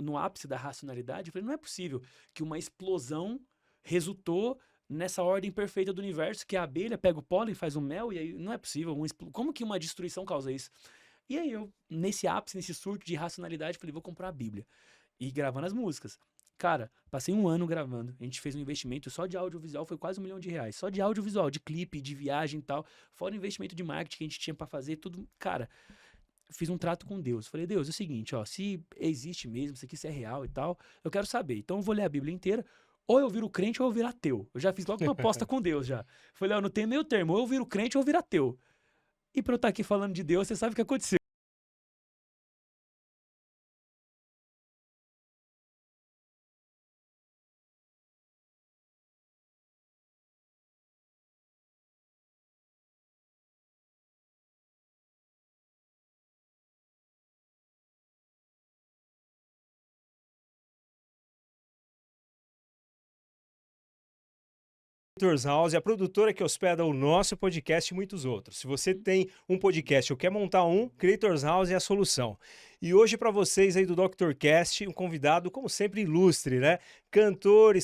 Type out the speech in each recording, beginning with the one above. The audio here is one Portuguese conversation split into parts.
No ápice da racionalidade, eu falei, não é possível que uma explosão resultou nessa ordem perfeita do universo, que a abelha pega o pólen, faz o mel, e aí não é possível. Como que uma destruição causa isso? E aí eu, nesse ápice, nesse surto de racionalidade, falei, vou comprar a Bíblia. E gravando as músicas. Cara, passei um ano gravando. A gente fez um investimento só de audiovisual, foi quase R$ 1 milhão. Só de audiovisual, de clipe, de viagem e tal. Fora o investimento de marketing que a gente tinha pra fazer, tudo. Cara, fiz um trato com Deus. Falei, Deus, é o seguinte, ó, se existe mesmo, isso aqui se é real e tal, eu quero saber. Então eu vou ler a Bíblia inteira. Ou eu viro crente ou eu viro ateu. Eu já fiz logo uma aposta com Deus já. Falei, ó, não tem meio termo. Ou eu viro crente ou eu viro ateu. E pra eu estar aqui falando de Deus, você sabe o que aconteceu. Creators House, a produtora que hospeda o nosso podcast e muitos outros. Se você tem um podcast ou quer montar um, Creators House é a solução. E hoje para vocês aí do Dr. Cast, um convidado, como sempre, ilustre, né? Cantor,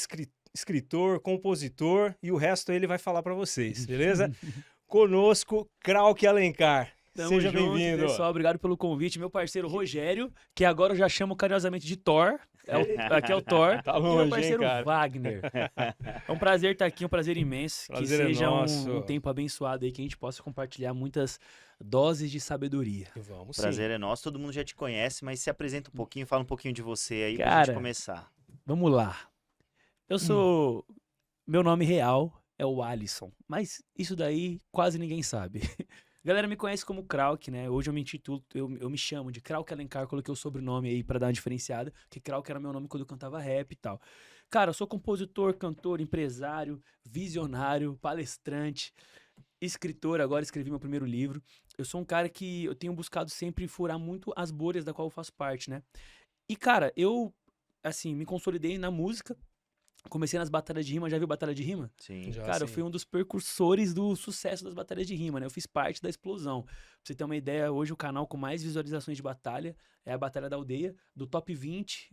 escritor, compositor e o resto ele vai falar para vocês, beleza? Conosco, Krauk Alencar. Tamo Seja junto, bem-vindo. pessoal. Obrigado pelo convite. Meu parceiro Rogério, que agora eu já chamo carinhosamente de Thor. Aqui é o Thor. Tá E longe, meu hein, parceiro cara? Wagner. É um prazer estar aqui, um prazer imenso. Prazer que é seja nosso. um tempo abençoado aí, que a gente possa compartilhar muitas doses de sabedoria. Vamos Prazer sim. é nosso, todo mundo já te conhece, mas se apresenta um pouquinho, fala um pouquinho de você aí pra Cara, gente começar. Vamos lá. Eu sou. Meu nome real é o Alisson, mas isso daí quase ninguém sabe. A galera me conhece como Krauk, né? Hoje eu me intitulo, eu me chamo de Krauk Alencar, coloquei o sobrenome aí pra dar uma diferenciada, porque Krauk era meu nome quando eu cantava rap e tal. Cara, eu sou compositor, cantor, empresário, visionário, palestrante, escritor, agora escrevi meu primeiro livro. Eu sou um cara que eu tenho buscado sempre furar muito as bolhas da qual eu faço parte, né? E, cara, eu, assim, me consolidei na música. Comecei nas batalhas de rima, já viu batalha de rima? Sim. Já Cara, eu sim. fui um dos precursores do sucesso das batalhas de rima, né? Eu fiz parte da explosão. Pra você ter uma ideia, hoje o canal com mais visualizações de batalha é a Batalha da Aldeia. Do top 20,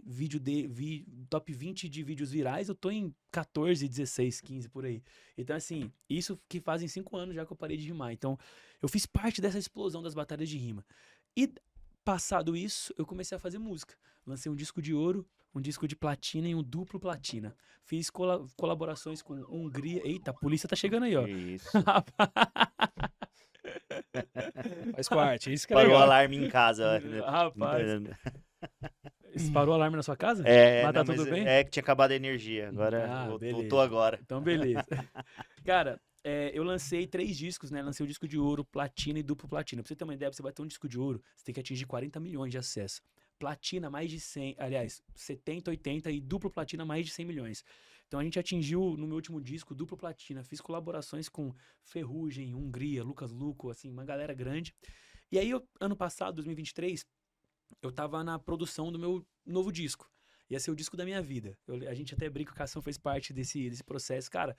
top 20 de vídeos virais, eu tô em 14, 16, 15 por aí. Então, assim, isso que fazem 5 anos já que eu parei de rimar. Então, eu fiz parte dessa explosão das batalhas de rima. E, passado isso, eu comecei a fazer música. Lancei um disco de ouro, um disco de platina e um duplo platina. Fiz colaborações com Hungria. Eita, a polícia tá chegando aí, ó. Isso. Faz parte. Isso que é Parou o legal. alarme em casa. Rapaz, parou o alarme na sua casa? É, Mas tá não, tudo bem? é que tinha acabado a energia. Agora Beleza. voltou agora. Então, beleza. Cara, eu lancei 3 discos, né? Lancei o disco de ouro, platina e duplo platina. Pra você ter uma ideia, pra você bater um disco de ouro, você tem que atingir 40 milhões de acessos. Platina, mais de 100, aliás, 70, 80 e duplo platina, mais de 100 milhões. Então a gente atingiu, no meu último disco, duplo platina. Fiz colaborações com Ferrugem, Hungria, Lucas Luco, assim, uma galera grande. E aí, ano passado, 2023, eu tava na produção do meu novo disco. Ia ser o disco da minha vida. A gente até brinca, que a Cação fez parte desse processo. Cara,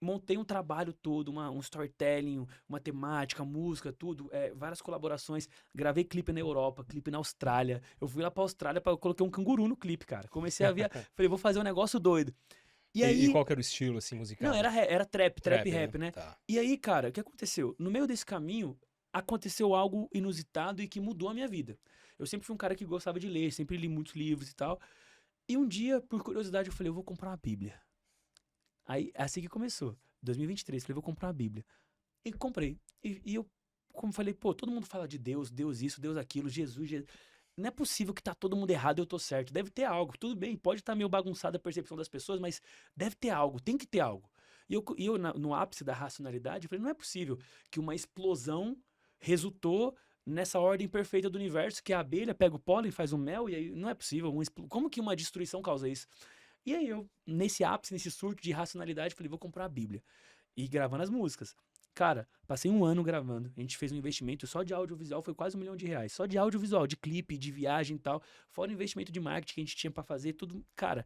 montei um trabalho todo, um storytelling, uma temática, música, tudo, várias colaborações. Gravei clipe na Europa, clipe na Austrália. Eu fui lá pra Austrália, eu coloquei um canguru no clipe, cara. Comecei a ver, falei, vou fazer um negócio doido. E E aí, qual que era o estilo, assim, musical? não, era trap rap, né? Tá. E aí, cara, o que aconteceu? No meio desse caminho, aconteceu algo inusitado e que mudou a minha vida. Eu sempre fui um cara que gostava de ler, sempre li muitos livros e tal. E um dia, por curiosidade, eu falei, eu vou comprar uma Bíblia. Aí, assim que começou, 2023, falei, vou comprar uma Bíblia. E comprei. E eu, como falei, pô, todo mundo fala de Deus, Deus isso, Deus aquilo, Jesus, Jesus. Não é possível que tá todo mundo errado e eu tô certo. Deve ter algo. Tudo bem, pode estar meio bagunçada a percepção das pessoas, mas deve ter algo, tem que ter algo. No ápice da racionalidade, eu falei, não é possível que uma explosão resultou nessa ordem perfeita do universo, que a abelha pega o pólen, faz o mel, e aí não é possível. Como que uma destruição causa isso? E aí eu, nesse ápice, nesse surto de racionalidade, falei, vou comprar a Bíblia. E gravando as músicas. Cara, passei um ano gravando. A gente fez um investimento só de audiovisual, foi quase R$ 1 milhão. Só de audiovisual, de clipe, de viagem e tal. Fora o investimento de marketing que a gente tinha pra fazer, tudo. Cara,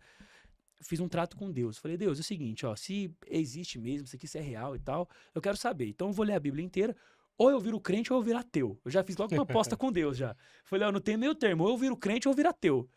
fiz um trato com Deus. Falei, Deus, é o seguinte, ó, se existe mesmo, isso aqui se é real e tal, eu quero saber. Então eu vou ler a Bíblia inteira. ou eu viro crente ou eu viro ateu. Eu já fiz logo uma aposta com Deus já. Falei, ó, não tem meio termo, ou eu viro crente ou eu viro ateu.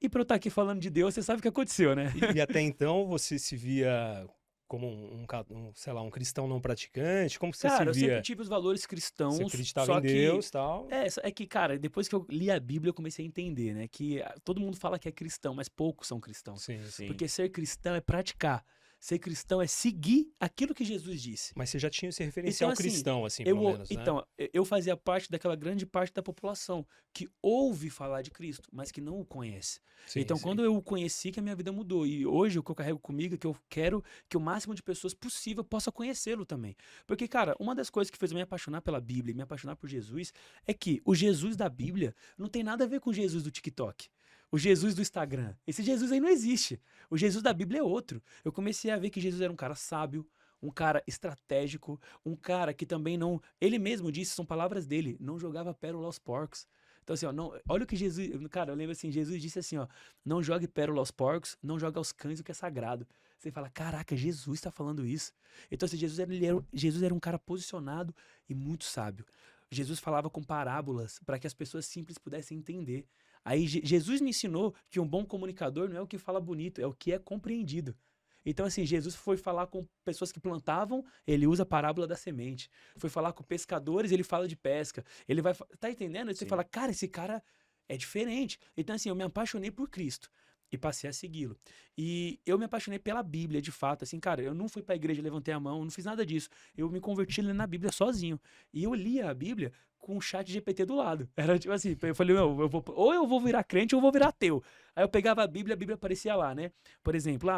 E pra eu estar aqui falando de Deus, você sabe o que aconteceu, né? E até então você se via como sei lá, um cristão não praticante? Como você Cara, eu se sempre via? tive os valores cristãos, Você acreditava só em que... Deus e tal? É que, cara, depois que eu li a Bíblia, eu comecei a entender, né? Que todo mundo fala que é cristão, mas poucos são cristãos. Sim, sim. Sim. Porque ser cristão é praticar. Ser cristão é seguir aquilo que Jesus disse. Mas você já tinha esse referencial Então, assim, cristão, assim, pelo menos, né? Então, eu fazia parte daquela grande parte da população que ouve falar de Cristo, mas que não o conhece. Sim, Então, sim. quando eu o conheci, que a minha vida mudou. E hoje, o que eu carrego comigo é que eu quero que o máximo de pessoas possível possa conhecê-lo também. Porque, cara, uma das coisas que fez eu me apaixonar pela Bíblia e me apaixonar por Jesus é que o Jesus da Bíblia não tem nada a ver com o Jesus do TikTok. O Jesus do Instagram. Esse Jesus aí não existe. O Jesus da Bíblia é outro. Eu comecei a ver que Jesus era um cara sábio, um cara estratégico, um cara que também não... Ele mesmo disse, são palavras dele, não jogava pérola aos porcos. Então assim, ó, não, olha o que Jesus... Cara, eu lembro assim, Jesus disse assim, ó, não jogue pérola aos porcos, não jogue aos cães o que é sagrado. Você fala, caraca, Jesus está falando isso. Então assim, Jesus era um cara posicionado e muito sábio. Jesus falava com parábolas para que as pessoas simples pudessem entender. Aí Jesus me ensinou que um bom comunicador não é o que fala bonito, é o que é compreendido. Então, assim, Jesus foi falar com pessoas que plantavam, ele usa a parábola da semente. Foi falar com pescadores, ele fala de pesca. Ele vai. Tá entendendo? Aí você Sim. fala, cara, esse cara é diferente. Então, assim, eu me apaixonei por Cristo e passei a segui-lo. E eu me apaixonei pela Bíblia, de fato. Assim, cara, eu não fui pra igreja, levantei a mão, não fiz nada disso. Eu me converti lendo a Bíblia sozinho. E eu lia a Bíblia com o chat GPT do lado. Era tipo assim, eu falei, não, ou eu vou virar crente ou eu vou virar ateu. Aí eu pegava a Bíblia aparecia lá, né? Por exemplo,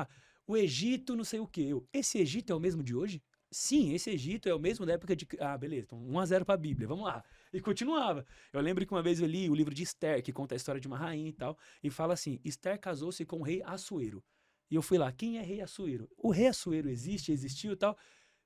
o Egito, não sei o quê. Esse Egito é o mesmo de hoje? Sim, esse Egito é o mesmo da época de... Ah, beleza, então 1-0 pra Bíblia, vamos lá. E continuava. Eu lembro que uma vez eu li o livro de Esther, que conta a história de uma rainha e tal, e fala assim, Esther casou-se com o rei Assuero. E eu fui lá, quem é rei Assuero? O rei Assuero existiu e tal.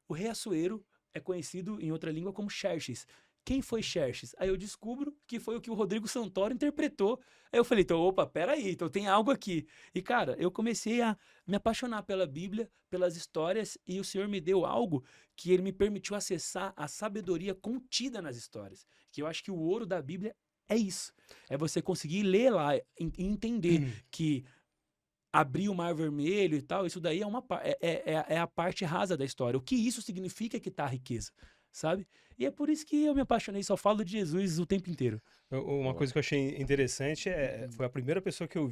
O rei Assuero é conhecido em outra língua como Xerxes. Quem foi Xerxes? Aí eu descubro que foi o que o Rodrigo Santoro interpretou. Aí eu falei, então, opa, peraí, então tem algo aqui. E, cara, eu comecei a me apaixonar pela Bíblia, pelas histórias, e o Senhor me deu algo que ele me permitiu acessar a sabedoria contida nas histórias. Que eu acho que o ouro da Bíblia é isso. É você conseguir ler lá e entender que abrir o Mar Vermelho e tal, isso daí é a parte rasa da história. O que isso significa que tá a riqueza, sabe? E é por isso que eu me apaixonei, só falo de Jesus o tempo inteiro. Uma coisa que eu achei interessante foi a primeira pessoa que eu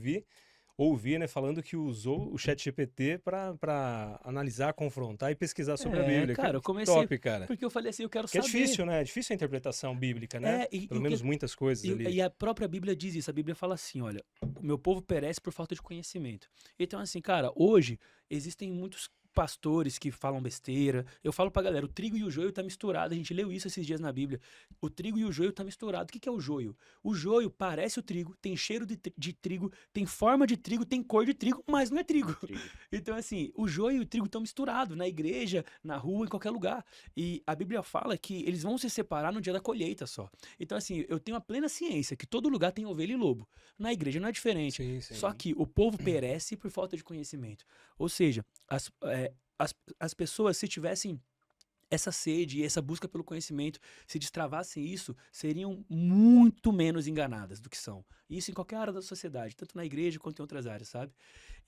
ouvi, né, falando que usou o ChatGPT para analisar, confrontar e pesquisar sobre a Bíblia. Cara, eu Que comecei top, cara. porque eu falei assim, eu quero Que é saber. difícil, né? É difícil a interpretação bíblica, né? Pelo menos muitas coisas ali. E a própria Bíblia diz isso. A Bíblia fala assim, olha, o meu povo perece por falta de conhecimento. Então, assim, cara, hoje existem muitos pastores que falam besteira. Eu falo pra galera, o trigo e o joio tá misturado. A gente leu isso esses dias na Bíblia. O trigo e o joio tá misturado. O que é o joio? O joio parece o trigo, tem cheiro de trigo, tem forma de trigo, tem cor de trigo, mas não é trigo. Então, assim, o joio e o trigo estão misturados na igreja, na rua, em qualquer lugar. E a Bíblia fala que eles vão se separar no dia da colheita só. Então, assim, eu tenho a plena ciência que todo lugar tem ovelha e lobo. Na igreja não é diferente. Sim, sim. Só que o povo perece por falta de conhecimento. Ou seja, as pessoas, se tivessem essa sede e essa busca pelo conhecimento, se destravassem isso, seriam muito menos enganadas do que são. Isso em qualquer área da sociedade, tanto na igreja quanto em outras áreas, sabe?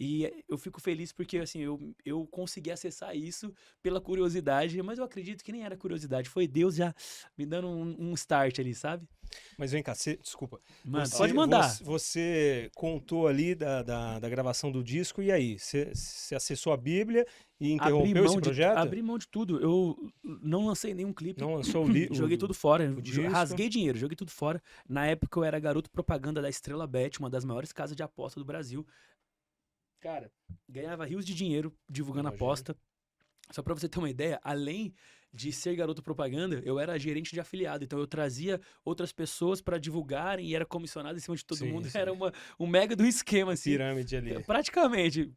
E eu fico feliz porque, assim, eu consegui acessar isso pela curiosidade, mas eu acredito que nem era curiosidade, foi Deus já me dando um start ali, sabe? Mas vem cá, desculpa. Mano, pode mandar. Você contou ali da gravação do disco, e aí? Você acessou a Bíblia e interrompeu esse projeto? Abri mão de tudo. Eu não lancei nenhum clipe. Não lançou o livro? Joguei tudo fora. disco? Rasguei dinheiro, joguei tudo fora. Na época eu era garoto propaganda da Estrela Bet, uma das maiores casas de aposta do Brasil. Cara, ganhava rios de dinheiro divulgando aposta. Só pra você ter uma ideia, além de ser garoto propaganda, eu era gerente de afiliado. Então eu trazia outras pessoas pra divulgarem e era comissionado em cima de todo Sim, mundo. sim. Era um mega do esquema, assim. Pirâmide ali. Praticamente.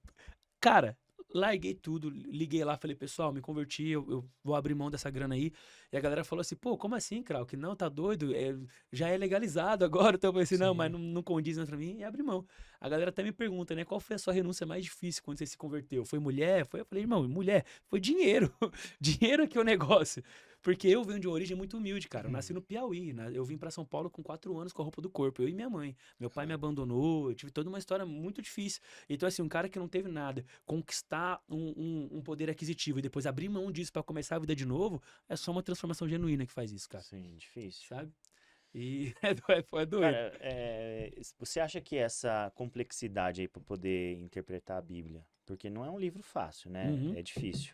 Cara, larguei tudo, liguei lá, falei, pessoal, me converti, eu vou abrir mão dessa grana aí. E a galera falou assim, pô, como assim, Krauk? Não, tá doido? Já é legalizado agora. Então eu falei assim, não, mas não condiz pra mim, e abri mão. A galera até me pergunta, né, qual foi a sua renúncia mais difícil quando você se converteu? Foi mulher? Eu falei, irmão, mulher, foi dinheiro. Dinheiro que é o negócio. Porque eu venho de uma origem muito humilde, cara. Eu nasci no Piauí. Eu vim pra São Paulo com 4 anos com a roupa do corpo. Eu e minha mãe. Meu pai me abandonou. Eu tive toda uma história muito difícil. Então, assim, um cara que não teve nada, conquistar um poder aquisitivo e depois abrir mão disso pra começar a vida de novo, é só uma transformação genuína que faz isso, cara. Sim, difícil. Sabe? E é doido. Cara, você acha que essa complexidade aí para poder interpretar a Bíblia, porque não é um livro fácil, né? Uhum. É difícil.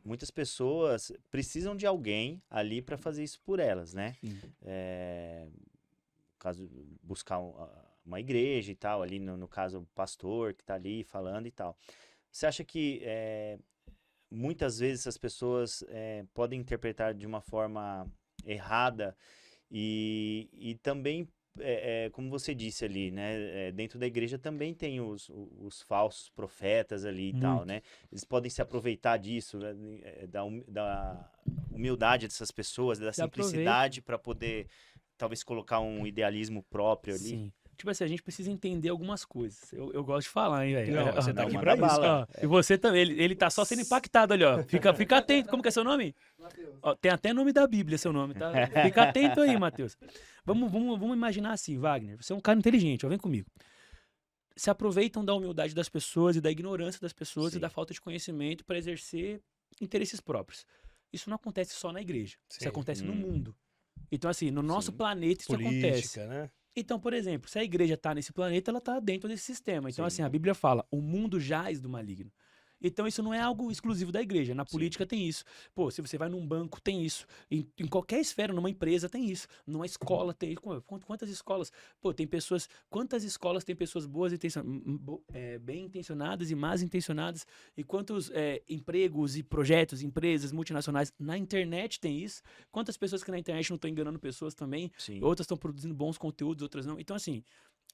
Muitas pessoas precisam de alguém ali para fazer isso por elas, né? Sim. No caso, buscar uma igreja e tal, ali no caso, o pastor que tá ali falando e tal. Você acha que muitas vezes as pessoas podem interpretar de uma forma errada e também, como você disse ali, né? Dentro da igreja também tem os falsos profetas ali e tal, né? Eles podem se aproveitar disso, da humildade dessas pessoas, da Se simplicidade para poder talvez colocar um idealismo próprio ali. Sim. Tipo assim, a gente precisa entender algumas coisas. Eu gosto de falar, hein, velho. Não, você tá não, aqui manda pra isso. bala. E você também, ele tá só sendo impactado ali, ó. Fica atento. Como que é seu nome? Mateus. Ó, tem até nome da Bíblia, seu nome, tá? Fica atento aí, Matheus. Vamos imaginar assim, Wagner. Você é um cara inteligente, ó, vem comigo. Se aproveitam da humildade das pessoas e da ignorância das pessoas Sim. e da falta de conhecimento para exercer interesses próprios. Isso não acontece só na igreja. Sim. Isso acontece no Hum. mundo. Então, assim, no nosso Sim. planeta isso acontece. Política, né? Então, por exemplo, se a igreja está nesse planeta, ela está dentro desse sistema. Então, Sim. assim, a Bíblia fala, o mundo jaz do maligno. Então, isso não é algo exclusivo da igreja. Na política tem isso. Pô, se você vai num banco, tem isso. Em qualquer esfera, numa empresa, tem isso. Numa escola, tem isso. Quantas escolas? Pô, tem pessoas... Quantas escolas tem pessoas boas, bem intencionadas e más intencionadas? E quantos empregos e projetos, empresas multinacionais na internet tem isso? Quantas pessoas que na internet não estão enganando pessoas também? Sim. Outras estão produzindo bons conteúdos, outras não. Então, assim,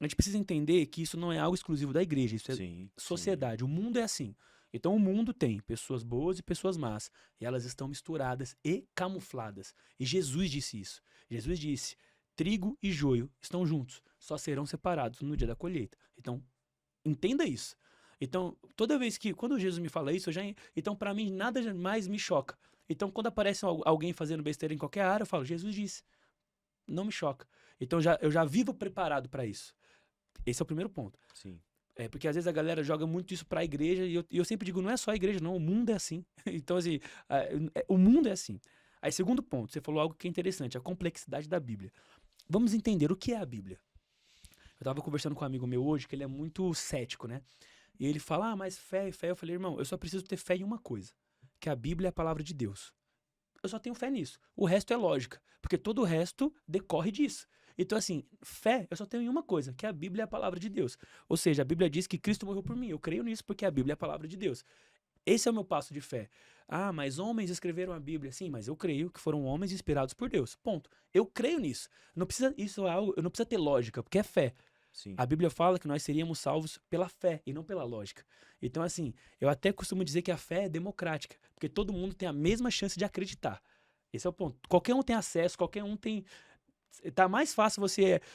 a gente precisa entender que isso não é algo exclusivo da igreja. Isso é Sim. sociedade. O mundo é assim. Então, o mundo tem pessoas boas e pessoas más. E elas estão misturadas e camufladas. E Jesus disse isso. Jesus disse, trigo e joio estão juntos. Só serão separados no dia da colheita. Então, entenda isso. Então, toda vez que... Quando Jesus me fala isso, então, para mim, nada mais me choca. Então, quando aparece alguém fazendo besteira em qualquer área, eu falo, Jesus disse. Não me choca. Então, eu já vivo preparado para isso. Esse é o primeiro ponto. Sim. Porque às vezes a galera joga muito isso pra igreja e eu sempre digo, não é só a igreja, não, o mundo é assim. Então, assim, o mundo é assim. Aí, segundo ponto, você falou algo que é interessante, a complexidade da Bíblia. Vamos entender o que é a Bíblia. Eu tava conversando com um amigo meu hoje, que ele é muito cético, né? E ele fala, mas fé. Eu falei, irmão, eu só preciso ter fé em uma coisa, que a Bíblia é a palavra de Deus. Eu só tenho fé nisso. O resto é lógica, porque todo o resto decorre disso. Então, assim, fé, eu só tenho em uma coisa, que a Bíblia é a palavra de Deus. Ou seja, a Bíblia diz que Cristo morreu por mim. Eu creio nisso porque a Bíblia é a palavra de Deus. Esse é o meu passo de fé. Ah, mas homens escreveram a Bíblia. Sim, mas eu creio que foram homens inspirados por Deus. Ponto. Eu creio nisso. Não precisa, isso é algo, eu não precisa ter lógica, porque é fé. Sim. A Bíblia fala que nós seríamos salvos pela fé e não pela lógica. Então, assim, eu até costumo dizer que a fé é democrática, porque todo mundo tem a mesma chance de acreditar. Esse é o ponto. Qualquer um tem acesso, qualquer um tem... Tá mais fácil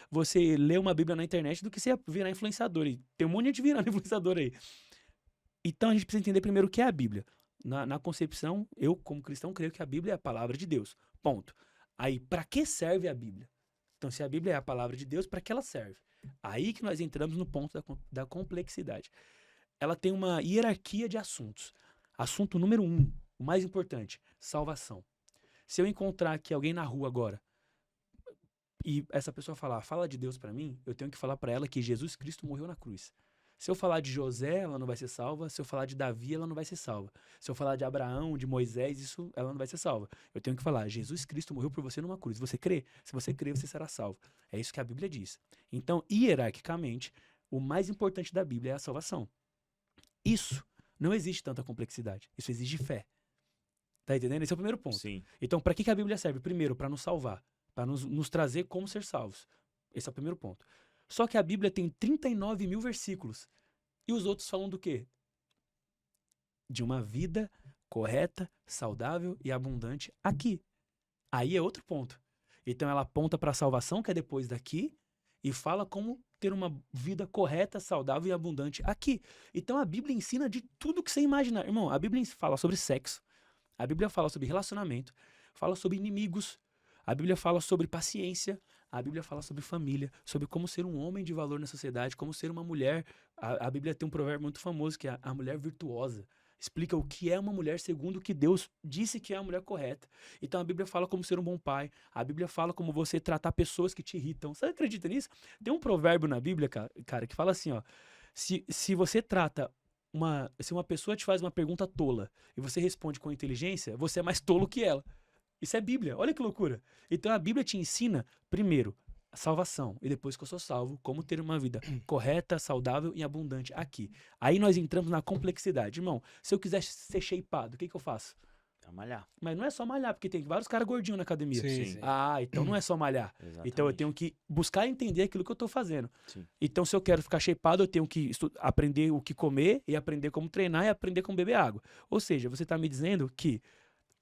você ler uma Bíblia na internet do que você virar influenciador. E tem um monte de gente virando influenciador aí. Então a gente precisa entender primeiro o que é a Bíblia. Na concepção, eu, como cristão, creio que a Bíblia é a palavra de Deus. Ponto. Aí, para que serve a Bíblia? Então, se a Bíblia é a palavra de Deus, para que ela serve? Aí que nós entramos no ponto da complexidade. Ela tem uma hierarquia de assuntos. Assunto número 1, o mais importante, salvação. Se eu encontrar aqui alguém na rua agora, e essa pessoa falar, fala de Deus pra mim, eu tenho que falar pra ela que Jesus Cristo morreu na cruz. Se eu falar de José, ela não vai ser salva. Se eu falar de Davi, ela não vai ser salva. Se eu falar de Abraão, de Moisés, ela não vai ser salva. Eu tenho que falar, Jesus Cristo morreu por você numa cruz. Você crê? Se você crê, você será salvo. É isso que a Bíblia diz. Então, hierarquicamente, o mais importante da Bíblia é a salvação. Isso não existe tanta complexidade. Isso exige fé. Tá entendendo? Esse é o primeiro ponto. Sim. Então, para que a Bíblia serve? Primeiro, para nos salvar. Para nos trazer como ser salvos. Esse é o primeiro ponto. Só que a Bíblia tem 39 mil versículos. E os outros falam do quê? De uma vida correta, saudável e abundante aqui. Aí é outro ponto. Então ela aponta para a salvação, que é depois daqui, e fala como ter uma vida correta, saudável e abundante aqui. Então a Bíblia ensina de tudo que você imaginar. Irmão, a Bíblia fala sobre sexo. A Bíblia fala sobre relacionamento. fala sobre inimigos, a Bíblia fala sobre paciência, a Bíblia fala sobre família, sobre como ser um homem de valor na sociedade, como ser uma mulher. A Bíblia tem um provérbio muito famoso que é a mulher virtuosa. Explica o que é uma mulher segundo o que Deus disse que é a mulher correta. Então a Bíblia fala como ser um bom pai. A Bíblia fala como você tratar pessoas que te irritam. Você acredita nisso? Tem um provérbio na Bíblia, cara, que fala assim, ó. Se você trata se uma pessoa te faz uma pergunta tola e você responde com inteligência, você é mais tolo que ela. Isso é Bíblia. Olha que loucura. Então a Bíblia te ensina, primeiro, a salvação. E depois que eu sou salvo, como ter uma vida correta, saudável e abundante aqui. Aí nós entramos na complexidade. Irmão, se eu quiser ser shapeado, o que eu faço? É malhar. Mas não é só malhar, porque tem vários caras gordinhos na academia. Sim. Ah, então não é só malhar. Exatamente. Então eu tenho que buscar entender aquilo que eu tô fazendo. Sim. Então se eu quero ficar shapeado, eu tenho que aprender o que comer e aprender como treinar e aprender como beber água. Ou seja, você tá me dizendo que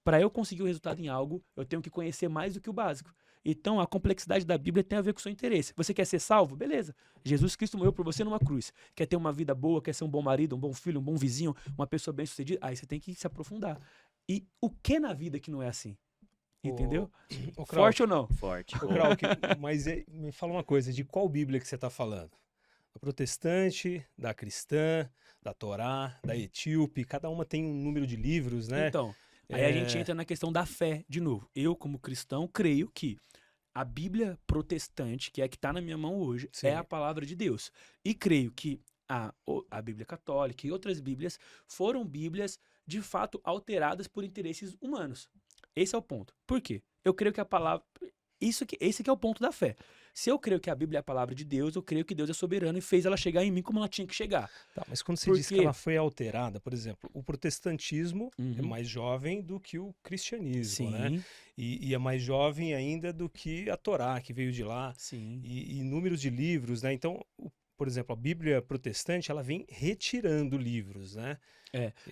para eu conseguir o resultado em algo, eu tenho que conhecer mais do que o básico. Então, a complexidade da Bíblia tem a ver com o seu interesse. Você quer ser salvo? Beleza. Jesus Cristo morreu por você numa cruz. Quer ter uma vida boa, quer ser um bom marido, um bom filho, um bom vizinho, uma pessoa bem-sucedida? Aí você tem que se aprofundar. E o que na vida que não é assim? Entendeu? Ô, Krauk, Forte ou não? Forte. ô, Krauk, mas me fala uma coisa, de qual Bíblia que você está falando? Da protestante, da cristã, da Torá, da etíope, cada uma tem um número de livros, né? Então, aí a gente entra na questão da fé de novo. Eu, como cristão, creio que a Bíblia protestante, que é a que está na minha mão hoje, Sim. é a palavra de Deus. E creio que a Bíblia católica e outras Bíblias foram Bíblias, de fato, alteradas por interesses humanos. Esse é o ponto. Por quê? Eu creio que a palavra... esse que é o ponto da fé. Se eu creio que a Bíblia é a palavra de Deus, eu creio que Deus é soberano e fez ela chegar em mim como ela tinha que chegar. Tá, mas quando você Por diz que quê? ela foi alterada, por exemplo, o protestantismo é Uhum. mais jovem do que o cristianismo, Sim, né? E é mais jovem ainda do que a Torá, que veio de lá, sim. e números de livros, né? Então, por exemplo, a Bíblia protestante, ela vem retirando livros, né?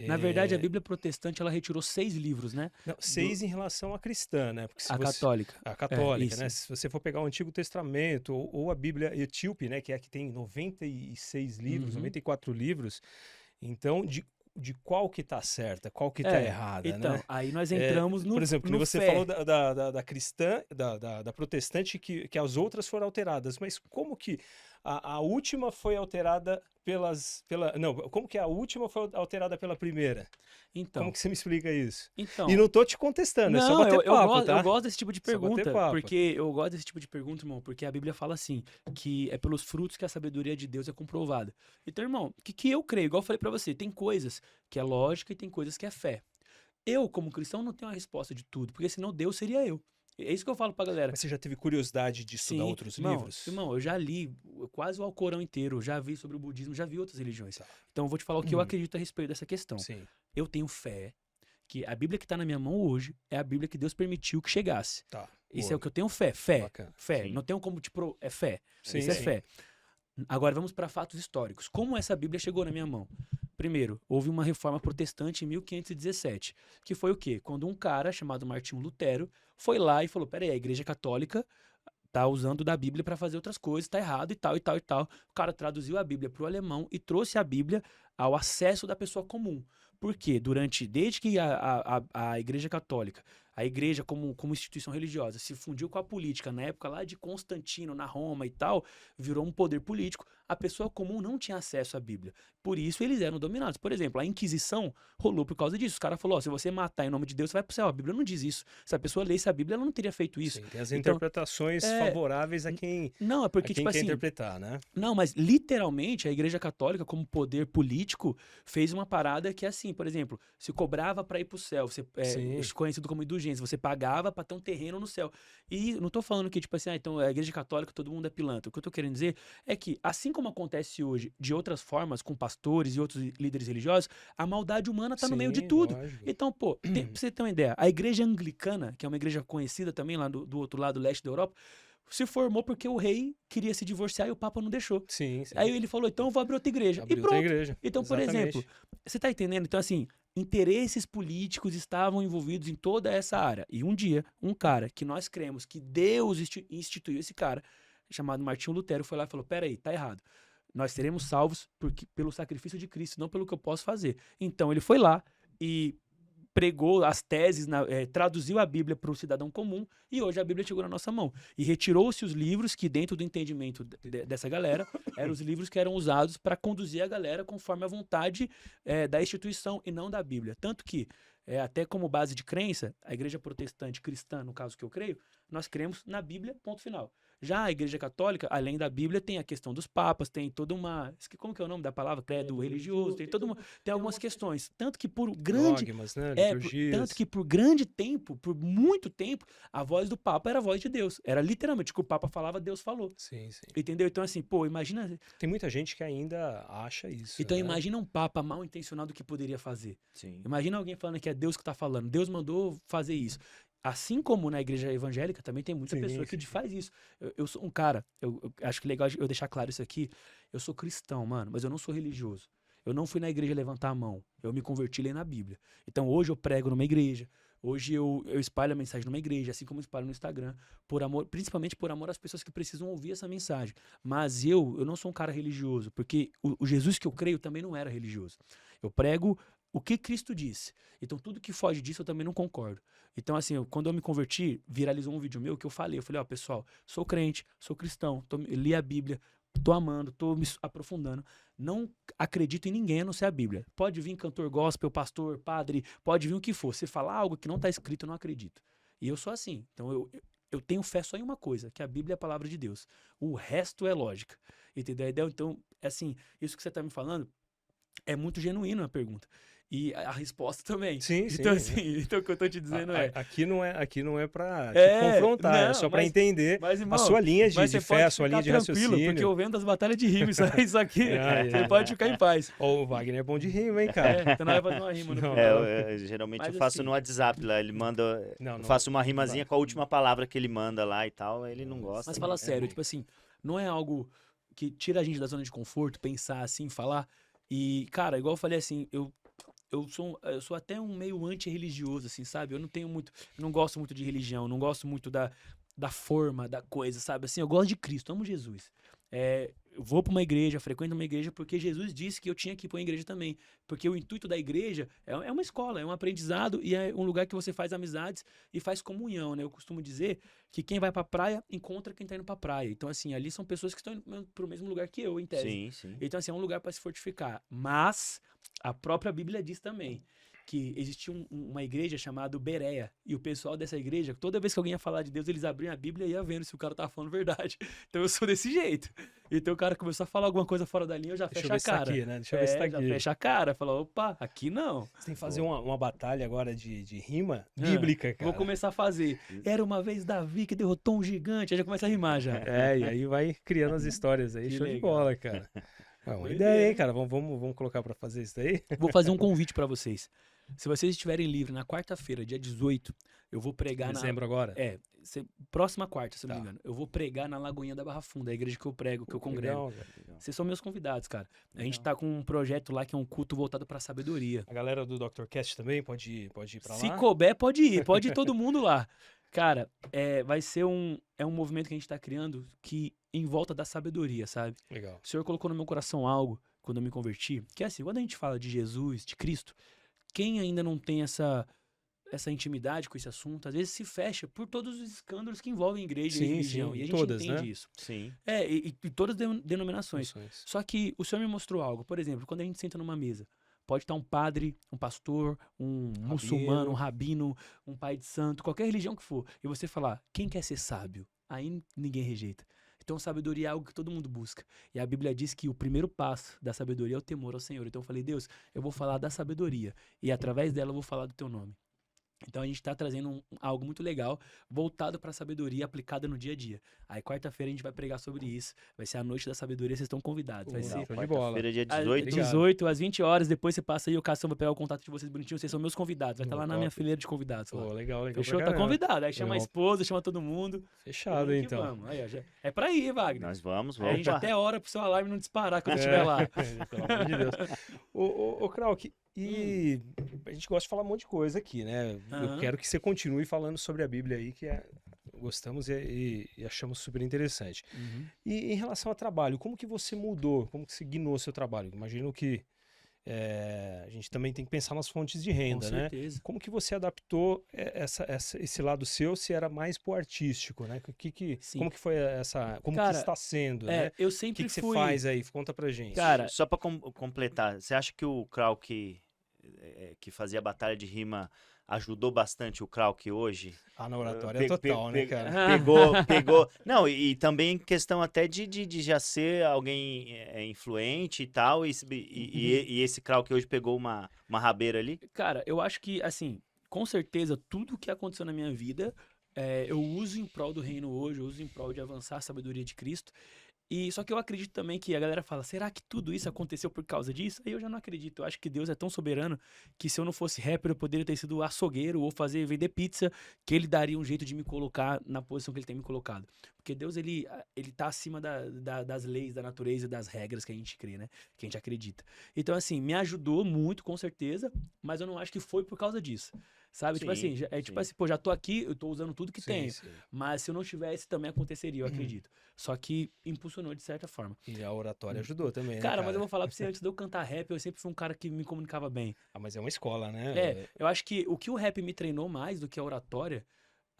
Na verdade, a Bíblia protestante, ela retirou 6 livros, né? Não, 6 em relação à cristã, né? Porque se A você... católica. A católica, isso. né? Se você for pegar o Antigo Testamento ou a Bíblia etíope, né? Que é a que tem 96 livros, Uhum. 94 livros. Então, de qual que tá certa, qual que tá errada, Então, né? aí nós entramos no Por exemplo, no você fé. falou da cristã, da protestante, que as outras foram alteradas. Mas como que a última foi alterada não, como que a última foi alterada pela primeira? Então, Como que você me explica isso? então. E não tô te contestando, é só Não, bater papo, gosto, tá? eu gosto desse tipo de Só bater pergunta, papo. porque eu gosto desse tipo de pergunta, irmão, porque a Bíblia fala assim, que é pelos frutos que a sabedoria de Deus é comprovada. Então, irmão, o que eu creio? Igual eu falei pra você, tem coisas que é lógica e tem coisas que é fé. Eu, como cristão, não tenho a resposta de tudo, porque senão Deus seria eu. É isso que eu falo pra galera. Mas você já teve curiosidade de estudar outros livros? Irmão, eu já li quase o Alcorão inteiro, já vi sobre o budismo, já vi outras religiões. Tá. Então eu vou te falar o que eu acredito a respeito dessa questão. Sim. Eu tenho fé que a Bíblia que está na minha mão hoje é a Bíblia que Deus permitiu que chegasse. Tá. Isso Boa. é o que eu tenho fé. Fé. Bacana. Fé. Sim. Não tenho como te é fé. Sim, Isso é sim. fé. Agora vamos para fatos históricos. Como essa Bíblia chegou na minha mão? Primeiro, houve uma reforma protestante em 1517, que foi o quê? Quando um cara chamado Martinho Lutero foi lá e falou: peraí, a Igreja Católica tá usando da Bíblia para fazer outras coisas, tá errado e tal e tal e tal. O cara traduziu a Bíblia para o alemão e trouxe a Bíblia ao acesso da pessoa comum. Por quê? Desde que a Igreja Católica, a Igreja como instituição religiosa, se fundiu com a política, na época lá de Constantino, na Roma e tal, virou um poder político, a pessoa comum não tinha acesso à Bíblia. Por isso eles eram dominados. Por exemplo, a Inquisição rolou por causa disso. Os caras falaram: se você matar em nome de Deus, você vai pro céu. A Bíblia não diz isso. Se a pessoa lesse a Bíblia, ela não teria feito isso. Sim, tem as Então, interpretações favoráveis a quem, não, é porque, a quem tipo quer assim, interpretar, né? não, mas literalmente a Igreja Católica, como poder político, fez uma parada que, assim, por exemplo, se cobrava para ir pro céu, você, Sim. conhecido como indulgência, você pagava para ter um terreno no céu. E não tô falando que, tipo assim, então a Igreja Católica todo mundo é pilantra. O que eu tô querendo dizer é que, assim como acontece hoje de outras formas, com pastores e outros líderes religiosos, a maldade humana tá no meio de Sim, tudo. lógico. Então, pô, pra você ter uma ideia, a Igreja Anglicana, que é uma igreja conhecida também lá do outro lado, leste da Europa, se formou porque o rei queria se divorciar e o Papa não deixou. Sim, sim. Aí ele falou: então eu vou abrir outra igreja. Abriu E outra pronto. igreja. Então, por Exatamente. exemplo, você tá entendendo? Então, assim, interesses políticos estavam envolvidos em toda essa área. E um dia, um cara que nós cremos que Deus instituiu esse cara, chamado Martinho Lutero, foi lá e falou: peraí, tá errado. Nós seremos salvos pelo sacrifício de Cristo, não pelo que eu posso fazer. Então, ele foi lá e pregou as teses, traduziu a Bíblia para o cidadão comum, e hoje a Bíblia chegou na nossa mão. E retirou-se os livros que, dentro do entendimento dessa galera, eram os livros que eram usados para conduzir a galera conforme a vontade da instituição e não da Bíblia. Tanto que, até como base de crença, a igreja protestante cristã, no caso que eu creio, nós cremos na Bíblia, ponto final. Já a igreja católica, além da Bíblia, tem a questão dos papas, tem toda uma... Como que é o nome da palavra? Credo religioso, tem algumas questões. Tanto que por grande... Dogmas, né? tanto que por grande tempo, por muito tempo, a voz do Papa era a voz de Deus. Era literalmente o que o Papa falava, Deus falou. Sim, sim. Entendeu? Então assim, pô, imagina... Tem muita gente que ainda acha isso. Então né? imagina um Papa mal intencionado que poderia fazer. Sim. Imagina alguém falando que é Deus que tá falando. Deus mandou fazer isso. Assim como na igreja evangélica, também tem muita Sim, pessoa que sim. faz isso. Eu sou um cara, eu acho que é legal eu deixar claro isso aqui. Eu sou cristão, mano, mas eu não sou religioso. Eu não fui na igreja levantar a mão. Eu me converti lendo a Bíblia. Então hoje eu prego numa igreja. Hoje eu espalho a mensagem numa igreja, assim como eu espalho no Instagram, por amor, principalmente por amor às pessoas que precisam ouvir essa mensagem. Mas eu não sou um cara religioso, porque o Jesus que eu creio também não era religioso. Eu prego o que Cristo disse. Então tudo que foge disso eu também não concordo. Então assim, quando eu me converti, viralizou um vídeo meu que eu falei, ó, pessoal, sou crente, sou cristão, li a Bíblia, tô amando, tô me aprofundando, não acredito em ninguém a não ser a Bíblia. Pode vir cantor gospel, pastor, padre, pode vir o que for. Se falar algo que não tá escrito, eu não acredito. E eu sou assim. Então eu tenho fé só em uma coisa, que a Bíblia é a palavra de Deus. O resto é lógica. Entendeu? Então, assim, isso que você tá me falando é muito genuíno a pergunta. E a resposta também. Sim, Então, sim. assim, então o que eu tô te dizendo é... Aqui não é pra te confrontar, é só pra entender mas, irmão, a sua linha mas de você fé, pode a sua linha de ficar tranquilo, raciocínio. porque eu vendo as batalhas de rima, isso aqui, Ai, você pode ficar em paz. Ô, o Wagner é bom de rima, hein, cara? Então não vai fazer uma rima no Não, final. Geralmente Mas eu faço assim- no WhatsApp lá, ele manda, Não, eu não, faço uma não rimazinha dá. com a última palavra que ele manda lá e tal, ele não gosta. Mas fala é sério, ruim. tipo assim, não é algo que tira a gente da zona de conforto, pensar assim, falar. E, cara, igual eu falei assim, eu sou até um meio anti-religioso, assim, sabe? Eu não gosto muito de religião, não gosto muito da forma, da coisa, sabe? Assim, eu gosto de Cristo, amo Jesus. Eu vou pra uma igreja, frequento uma igreja, porque Jesus disse que eu tinha que ir pra uma igreja também. Porque o intuito da igreja é uma escola, é um aprendizado e é um lugar que você faz amizades e faz comunhão, né? Eu costumo dizer que quem vai pra praia encontra quem tá indo pra praia. Então, assim, ali são pessoas que estão indo pro mesmo lugar que eu, em tese. Sim, sim. Então, assim, é um lugar para se fortificar. Mas a própria Bíblia diz também que existia uma igreja chamada Bereia. E o pessoal dessa igreja, toda vez que alguém ia falar de Deus, eles abriam a Bíblia e ia vendo se o cara tava falando verdade. Então eu sou desse jeito. Então o cara começou a falar alguma coisa fora da linha, eu já Deixa eu fecho ver a se tá cara. aqui, né? Deixa eu ver se tá já aqui. fecha a cara. Fala, opa, aqui não. Você tem que fazer uma batalha agora de rima Ah, bíblica, cara. Vou começar a fazer. Era uma vez Davi que derrotou um gigante. Aí já começa a rimar já. É, e aí vai criando as histórias aí, Que show de legal. bola, cara. É uma Doideira, ideia, hein, hein? cara? Vamos colocar pra fazer isso daí? Vou fazer um convite pra vocês. Se vocês estiverem livres na quarta-feira, dia 18, eu vou pregar Dezembro agora? próxima quarta, se eu não me Tá. engano. Eu vou pregar na Lagoinha da Barra Funda, a igreja que eu prego, que eu congrego. Legal, cara. Vocês são meus convidados, cara. A gente Legal. tá com um projeto lá que é um culto voltado pra sabedoria. A galera do Dr. Cast também pode ir pra lá? Se couber, pode ir todo mundo lá. Cara, vai ser um movimento que a gente tá criando que em volta da sabedoria, sabe? Legal. O Senhor colocou no meu coração algo, quando eu me converti, que é assim, quando a gente fala de Jesus, de Cristo, quem ainda não tem essa intimidade com esse assunto, às vezes se fecha por todos os escândalos que envolvem igreja e Sim, religião. sim, E a gente todas, entende né? isso. Sim. E todas as denominações. Funções. Só que o Senhor me mostrou algo. Por exemplo, quando a gente senta numa mesa, pode estar um padre, um pastor, um muçulmano, um rabino, um pai de santo, qualquer religião que for, e você falar, quem quer ser sábio? Aí ninguém rejeita. Então, sabedoria é algo que todo mundo busca. E a Bíblia diz que o primeiro passo da sabedoria é o temor ao Senhor. Então, eu falei, Deus, eu vou falar da sabedoria. E através dela, eu vou falar do teu nome. Então, a gente está trazendo algo muito legal, voltado para a sabedoria aplicada no dia a dia. Aí, quarta-feira, a gente vai pregar sobre isso. Vai ser a noite da sabedoria, vocês estão convidados. Vai Legal. ser Show de bola. Quarta-feira, dia às 18. Obrigado. 18, às 20 horas. Depois você passa aí, o Cação vai pegar o contato de vocês bonitinho. Vocês são meus convidados. Vai estar lá na minha Top. fileira de convidados. lá. Pô, legal. Fechou? pra Tá caramba. convidado. Aí chama a Legal. esposa, chama todo mundo. Fechado, Vamos que então. vamos. Aí, ó, é pra ir, Wagner. Nós vamos, Aí a gente opa. até ora pro seu alarme não disparar quando eu estiver lá. Pelo amor de Deus. Ô, Krauk, e a gente gosta de falar um monte de coisa aqui, né? Eu Aham. quero que você continue falando sobre a Bíblia aí, que gostamos e achamos super interessante. E em relação ao trabalho, como que você mudou? Como que você guinou seu trabalho? Imagino que a gente também tem que pensar nas fontes de Com renda, né? certeza. Como que você adaptou esse lado seu, se era mais pro artístico, né? Sim. Como que foi como que Cara, está sendo, né? eu O sempre que você fui. faz aí? Conta pra gente. Cara, Só para completar, você acha que o Krauk que fazia batalha de rima ajudou bastante o Krauk hoje? Na oratória Pe- pe- total, né, pe- cara? Pegou. Não, e também questão até de já ser alguém influente e tal, e esse Krauk hoje pegou uma rabeira ali? Cara, eu acho que, assim, com certeza, tudo que aconteceu na minha vida, eu uso em prol do reino hoje, eu uso em prol de avançar a sabedoria de Cristo. E só que eu acredito também que a galera fala, será que tudo isso aconteceu por causa disso? Aí eu já não acredito. Eu acho que Deus é tão soberano que se eu não fosse rapper, eu poderia ter sido açougueiro ou vender pizza, que ele daria um jeito de me colocar na posição que ele tem me colocado. Porque Deus, ele tá acima das leis, da natureza e das regras que a gente crê, né? Que a gente acredita. Então, assim, me ajudou muito, com certeza, mas eu não acho que foi por causa disso. Sabe? Tipo Sim, assim, tipo sim. assim, pô, já tô aqui, eu tô usando tudo que Sim, tenho. sim. Mas se eu não tivesse, também aconteceria, eu acredito. Só que impulsionou de certa forma. E a oratória ajudou também, né, Cara, mas eu cara? vou falar pra você, antes de eu cantar rap, eu sempre fui um cara que me comunicava bem. Mas é uma escola, né? Eu acho que o que o rap me treinou mais do que a oratória,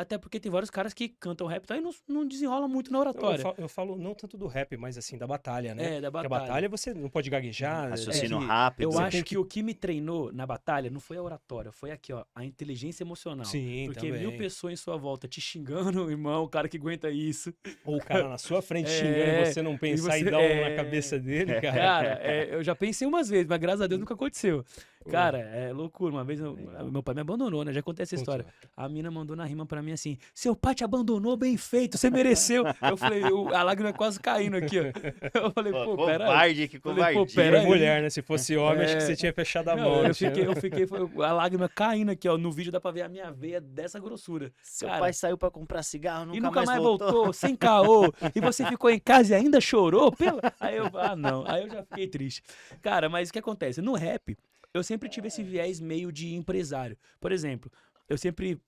até porque tem vários caras que cantam rap tá, e não desenrola muito na Não, oratória. eu falo não tanto do rap, mas assim, da batalha, né? Da Porque a batalha. batalha você não pode gaguejar. Raciocínio que rápido. Eu você acho tem que o que me treinou na batalha não foi a oratória, foi aqui, ó, a inteligência emocional. Sim, Porque também. 1000 pessoas em sua volta te xingando, irmão, o cara que aguenta isso. Ou o cara na sua frente É, xingando e você não pensar e você- dar um na cabeça dele, cara. Cara, eu já pensei umas vezes, mas graças a Deus nunca aconteceu. Pô, Cara, é loucura. Uma vez Legal. meu pai me abandonou, né? Já contei essa história. conta. A mina mandou na rima pra mim assim: seu pai te abandonou, bem feito, você mereceu. Eu falei, a lágrima quase caindo aqui, ó. Eu falei, Pô, pô, pera aí. covarde, que Falei, pô, covardia. pera Foi aí. mulher, né? Se fosse homem, acho que É. você tinha fechado a Não, mão. eu não tinha? fiquei, foi a lágrima caindo aqui, ó. No vídeo dá pra ver a minha veia dessa grossura. Seu Cara, pai saiu pra comprar cigarro, e nunca mais voltou. voltou, sem caô. E você ficou em casa e ainda chorou? Aí eu, não. Aí eu já fiquei triste. Cara, mas o que acontece? No rap, eu sempre tive esse viés meio de empresário. Por exemplo, eu sempre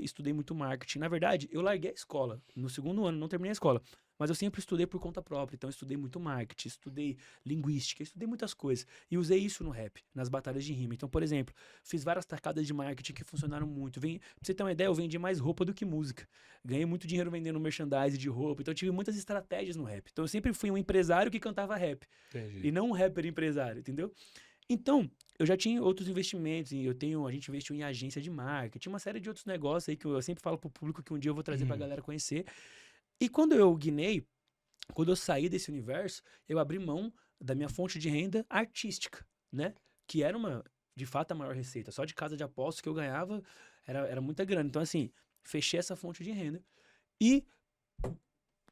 estudei muito marketing. Na verdade, eu larguei a escola. No segundo ano, não terminei a escola. Mas eu sempre estudei por conta própria. Então, eu estudei muito marketing, estudei linguística, estudei muitas coisas. E usei isso no rap, nas batalhas de rima. Então, por exemplo, fiz várias tacadas de marketing que funcionaram muito. Pra você ter uma ideia, eu vendi mais roupa do que música. Ganhei muito dinheiro vendendo merchandise de roupa. Então, eu tive muitas estratégias no rap. Então, eu sempre fui um empresário que cantava rap. Entendi. E não um rapper empresário, entendeu? Então, eu já tinha outros investimentos, a gente investiu em agência de marketing, uma série de outros negócios aí que eu sempre falo pro público que um dia eu vou trazer pra galera conhecer. E quando eu saí desse universo, eu abri mão da minha fonte de renda artística, né? Que era de fato, a maior receita. Só de casa de apostas que eu ganhava era muita grana. Então, assim, fechei essa fonte de renda e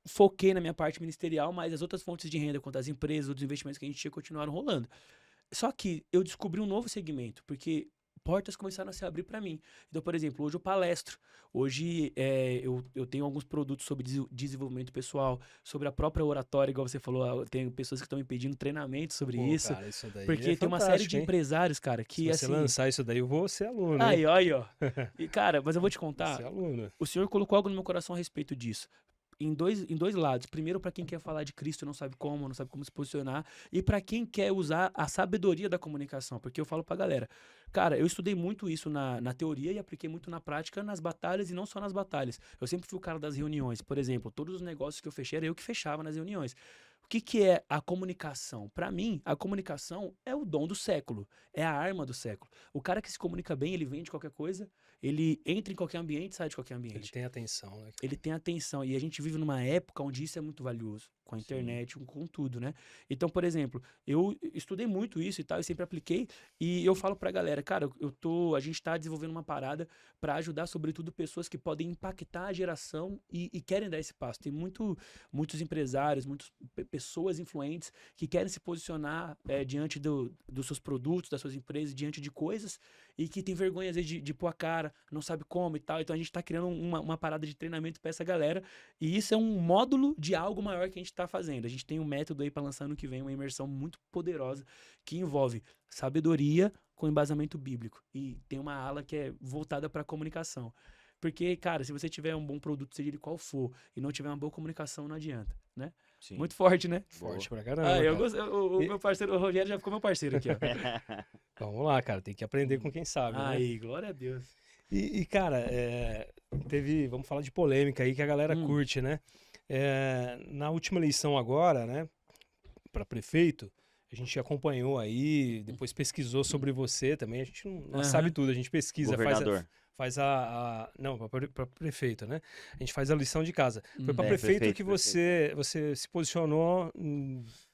foquei na minha parte ministerial, mas as outras fontes de renda, quanto às empresas, outros investimentos que a gente tinha, continuaram rolando. Só que eu descobri um novo segmento, porque portas começaram a se abrir para mim. Então, por exemplo, hoje eu palestro. Hoje eu tenho alguns produtos sobre desenvolvimento pessoal, sobre a própria oratória, igual você falou. Tem pessoas que estão me pedindo treinamento sobre Pô, isso. cara, isso daí Porque é tem uma série de fantástico, hein? empresários, cara, que Se você assim. lançar isso daí, eu vou ser aluno, Aí, hein? ó. E, cara, mas eu vou te Vou contar. ser aluno. O senhor colocou algo no meu coração a respeito disso. Em dois lados. Primeiro, para quem quer falar de Cristo e não sabe como se posicionar. E para quem quer usar a sabedoria da comunicação. Porque eu falo pra galera, cara, eu estudei muito isso na teoria e apliquei muito na prática nas batalhas e não só nas batalhas. Eu sempre fui o cara das reuniões. Por exemplo, todos os negócios que eu fechei era eu que fechava nas reuniões. O que é a comunicação? Para mim, a comunicação é o dom do século, é a arma do século. O cara que se comunica bem, ele vende qualquer coisa, ele entra em qualquer ambiente, sai de qualquer Ele ambiente. tem atenção, né? Ele tem atenção. E a gente vive numa época onde isso é muito valioso. Com a internet, com tudo, né? Então, por exemplo, eu estudei muito isso e tal, eu sempre apliquei. E eu falo pra galera, cara, a gente tá desenvolvendo uma parada pra ajudar, sobretudo, pessoas que podem impactar a geração e querem dar esse passo. Tem muitos empresários, muitas pessoas influentes que querem se posicionar diante dos seus produtos, das suas empresas, diante de coisas e que tem vergonha, às vezes, de pôr a cara, não sabe como e tal. Então, a gente tá criando uma parada de treinamento pra essa galera. E isso é um módulo de algo maior que a gente tá fazendo. A gente tem um método aí para lançar ano que vem, uma imersão muito poderosa que envolve sabedoria com embasamento bíblico. E tem uma ala que é voltada para comunicação. Porque, cara, se você tiver um bom produto, seja ele qual for, e não tiver uma boa comunicação, não adianta, né? Sim. Muito forte, né? Forte Boa. pra caramba. Ah, eu cara. gostei. O E- meu parceiro, o Rogério, já ficou meu parceiro aqui, ó. Vamos lá, cara, tem que aprender com quem sabe, né? Aí, glória a Deus. Cara, vamos falar de polêmica aí que a galera Hum. curte, né? Na última eleição agora, né, para prefeito, a gente acompanhou aí, depois pesquisou sobre você também, a gente não Aham. sabe tudo, a gente pesquisa, Governador. não, para prefeito, né? A gente faz a lição de casa. Foi para É, prefeito, prefeito, que você se posicionou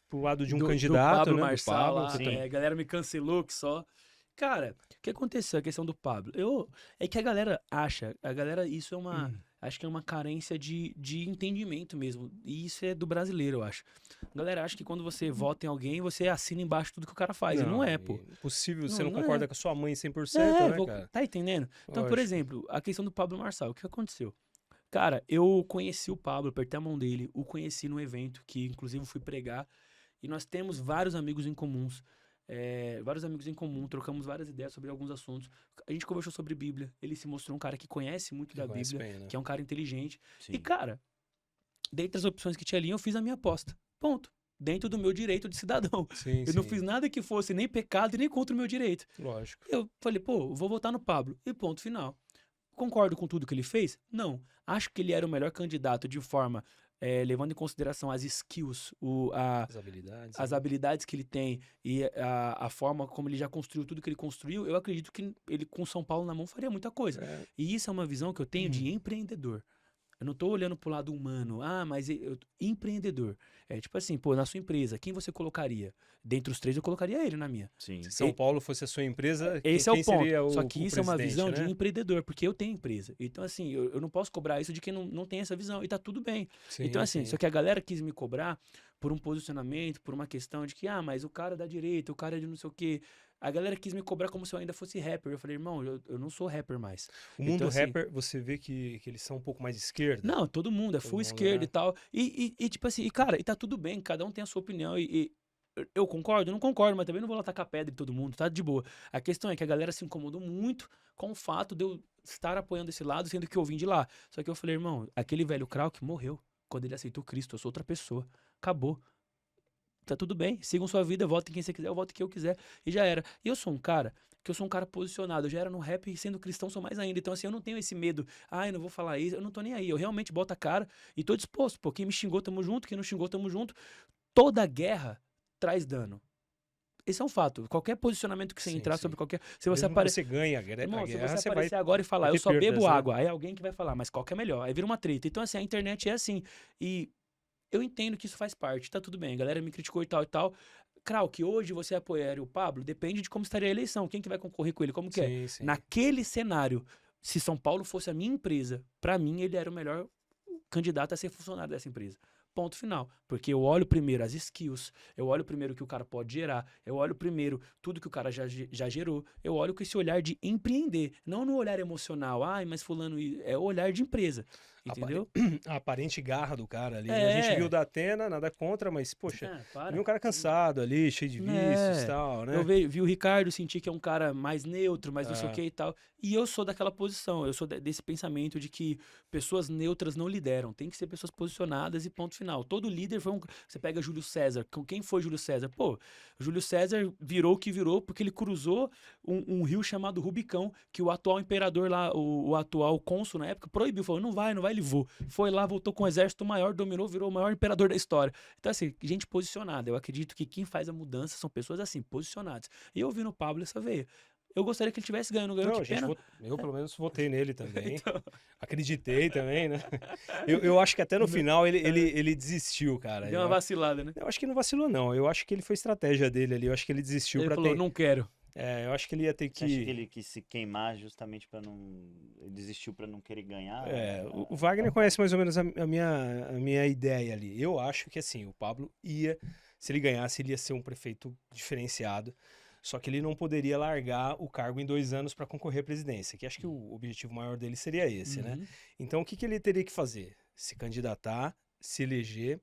pro lado de um do candidato, Pablo né? Marçal do Pablo, lá, você sim. também. a galera me cancelou que só. Cara, o que aconteceu? A questão do Pablo. É que a galera acha, isso é uma, acho que é uma carência de entendimento mesmo. E isso é do brasileiro, eu acho. A galera acha que quando você vota em alguém, você assina embaixo tudo que o cara faz. E não é, pô. Impossível, você Não, não não concorda é. com a sua mãe 100%, né, cara? Tá entendendo? Então, por Lógico. exemplo, a questão do Pablo Marçal, o que aconteceu? Cara, eu conheci o Pablo, apertei a mão dele, o conheci num evento que, inclusive, fui pregar. E nós temos vários amigos em comuns. Vários amigos em comum, trocamos várias ideias sobre alguns assuntos. A gente conversou sobre Bíblia. Ele se mostrou um cara que conhece muito da Conhece Bíblia, bem, né? que é um cara inteligente. Sim. E, cara, dentre as opções que tinha ali, eu fiz a minha aposta. Ponto. Dentro do meu direito de cidadão. Sim, Eu não sim. fiz nada que fosse nem pecado e nem contra o meu direito. Lógico. Eu falei, pô, vou votar no Pablo. E ponto final. Concordo com tudo que ele fez? Não. Acho que ele era o melhor candidato de forma, levando em consideração as skills, As habilidades. as né? habilidades que ele tem e a forma como ele já construiu tudo que ele construiu. Eu acredito que ele, com São Paulo na mão, faria muita coisa. É, E isso é uma visão que eu tenho de empreendedor. Eu não tô olhando pro lado humano. Mas empreendedor. É tipo assim, pô, na sua empresa, quem você colocaria? Dentre os três, eu colocaria ele na minha. Sim. se São Paulo fosse a sua empresa, Esse quem é o ponto. seria Só o que isso é uma presidente, visão de né? empreendedor, porque eu tenho empresa. Então, assim, eu não posso cobrar isso de quem não tem essa visão. E tá tudo bem. Sim, Então, assim, sim. só que a galera quis me cobrar por um posicionamento, por uma questão de que, mas o cara é da direita, o cara é de não sei o quê. A galera quis me cobrar como se eu ainda fosse rapper. Eu falei, irmão, eu não sou rapper mais. O mundo Então, assim, rapper, você vê que eles são um pouco mais de esquerda. Não, todo mundo, é Todo full mundo, esquerda né? e tal. E tipo assim, cara, e tá tudo bem, cada um tem a sua opinião. Eu concordo? Eu não concordo, mas também não vou lá tacar pedra em todo mundo, tá de boa. A questão é que a galera se incomodou muito com o fato de eu estar apoiando esse lado, sendo que eu vim de lá. Só que eu falei, irmão, aquele velho Krauk morreu quando ele aceitou Cristo, eu sou outra pessoa. Acabou. Tá tudo bem, sigam sua vida, votem quem você quiser, eu voto quem eu quiser. E já era. E eu sou um cara posicionado. Eu já era no rap e sendo cristão sou mais ainda. Então, assim, eu não tenho esse medo. Eu não vou falar isso. Eu não tô nem aí. Eu realmente boto a cara e tô disposto. Pô, quem me xingou, tamo junto. Quem não xingou, tamo junto. Toda guerra traz dano. Esse é um fato. Qualquer posicionamento que você Sim, entrar sim. sobre qualquer. Se você Mesmo aparecer. você ganha a Irmão, se guerra, você você vai... aparecer agora e falar, vai eu ter só perdas, bebo né? água, aí alguém que vai falar, mas qual que é melhor? Aí vira uma treta. Então, assim, a internet é assim. E eu entendo que isso faz parte, tá tudo bem. A galera me criticou e tal e tal. Krauk, hoje você apoiaria o Pablo? Depende de como estaria a eleição. Quem que vai concorrer com ele? Como que é? Sim, sim. Naquele cenário, se São Paulo fosse a minha empresa, pra mim ele era o melhor candidato a ser funcionário dessa empresa. Ponto final. Porque eu olho primeiro as skills, eu olho primeiro o que o cara pode gerar, eu olho primeiro tudo que o cara já gerou, eu olho com esse olhar de empreender, não no olhar emocional, mas fulano, é o olhar de empresa, entendeu? A aparente garra do cara ali, né? A gente viu o da Atena, nada contra, mas, poxa, viu um cara cansado ali, cheio de vícios e tal, né? Eu vi o Ricardo, senti que é um cara mais neutro, mais não sei o que e tal. E eu sou daquela posição, eu sou desse pensamento de que pessoas neutras não lideram, tem que ser pessoas posicionadas e ponto final. Todo líder foi Você pega Júlio César, quem foi Júlio César? Pô, Júlio César virou o que virou porque ele cruzou um rio chamado Rubicão, que o atual imperador lá, o atual cônsul na época, proibiu, falou, não vai, ele voou. Foi lá, voltou com um exército maior, dominou, virou o maior imperador da história. Então, assim, gente posicionada. Eu acredito que quem faz a mudança são pessoas assim, posicionadas. E eu vi no Pablo essa veia. Eu gostaria que ele tivesse ganho, não ganhou, Não, que pena. eu pelo menos votei nele também. Então. Acreditei também, né? Eu acho que até no final ele desistiu, cara. Deu uma vacilada, né? Eu acho que não vacilou, não. Eu acho que ele foi estratégia dele ali. Eu acho que ele desistiu Ele pra falou, ter. não quero. Eu acho que ele ia ter Você acha que que. ele quis se queimar justamente pra não. Ele desistiu pra não querer ganhar? O Wagner conhece mais ou menos a minha ideia ali. Eu acho que assim, o Pablo se ele ganhasse, ele ia ser um prefeito diferenciado. Só que ele não poderia largar o cargo em 2 anos para concorrer à presidência, que acho que o objetivo maior dele seria esse, né? Uhum. Então, o que ele teria que fazer? Se candidatar, se eleger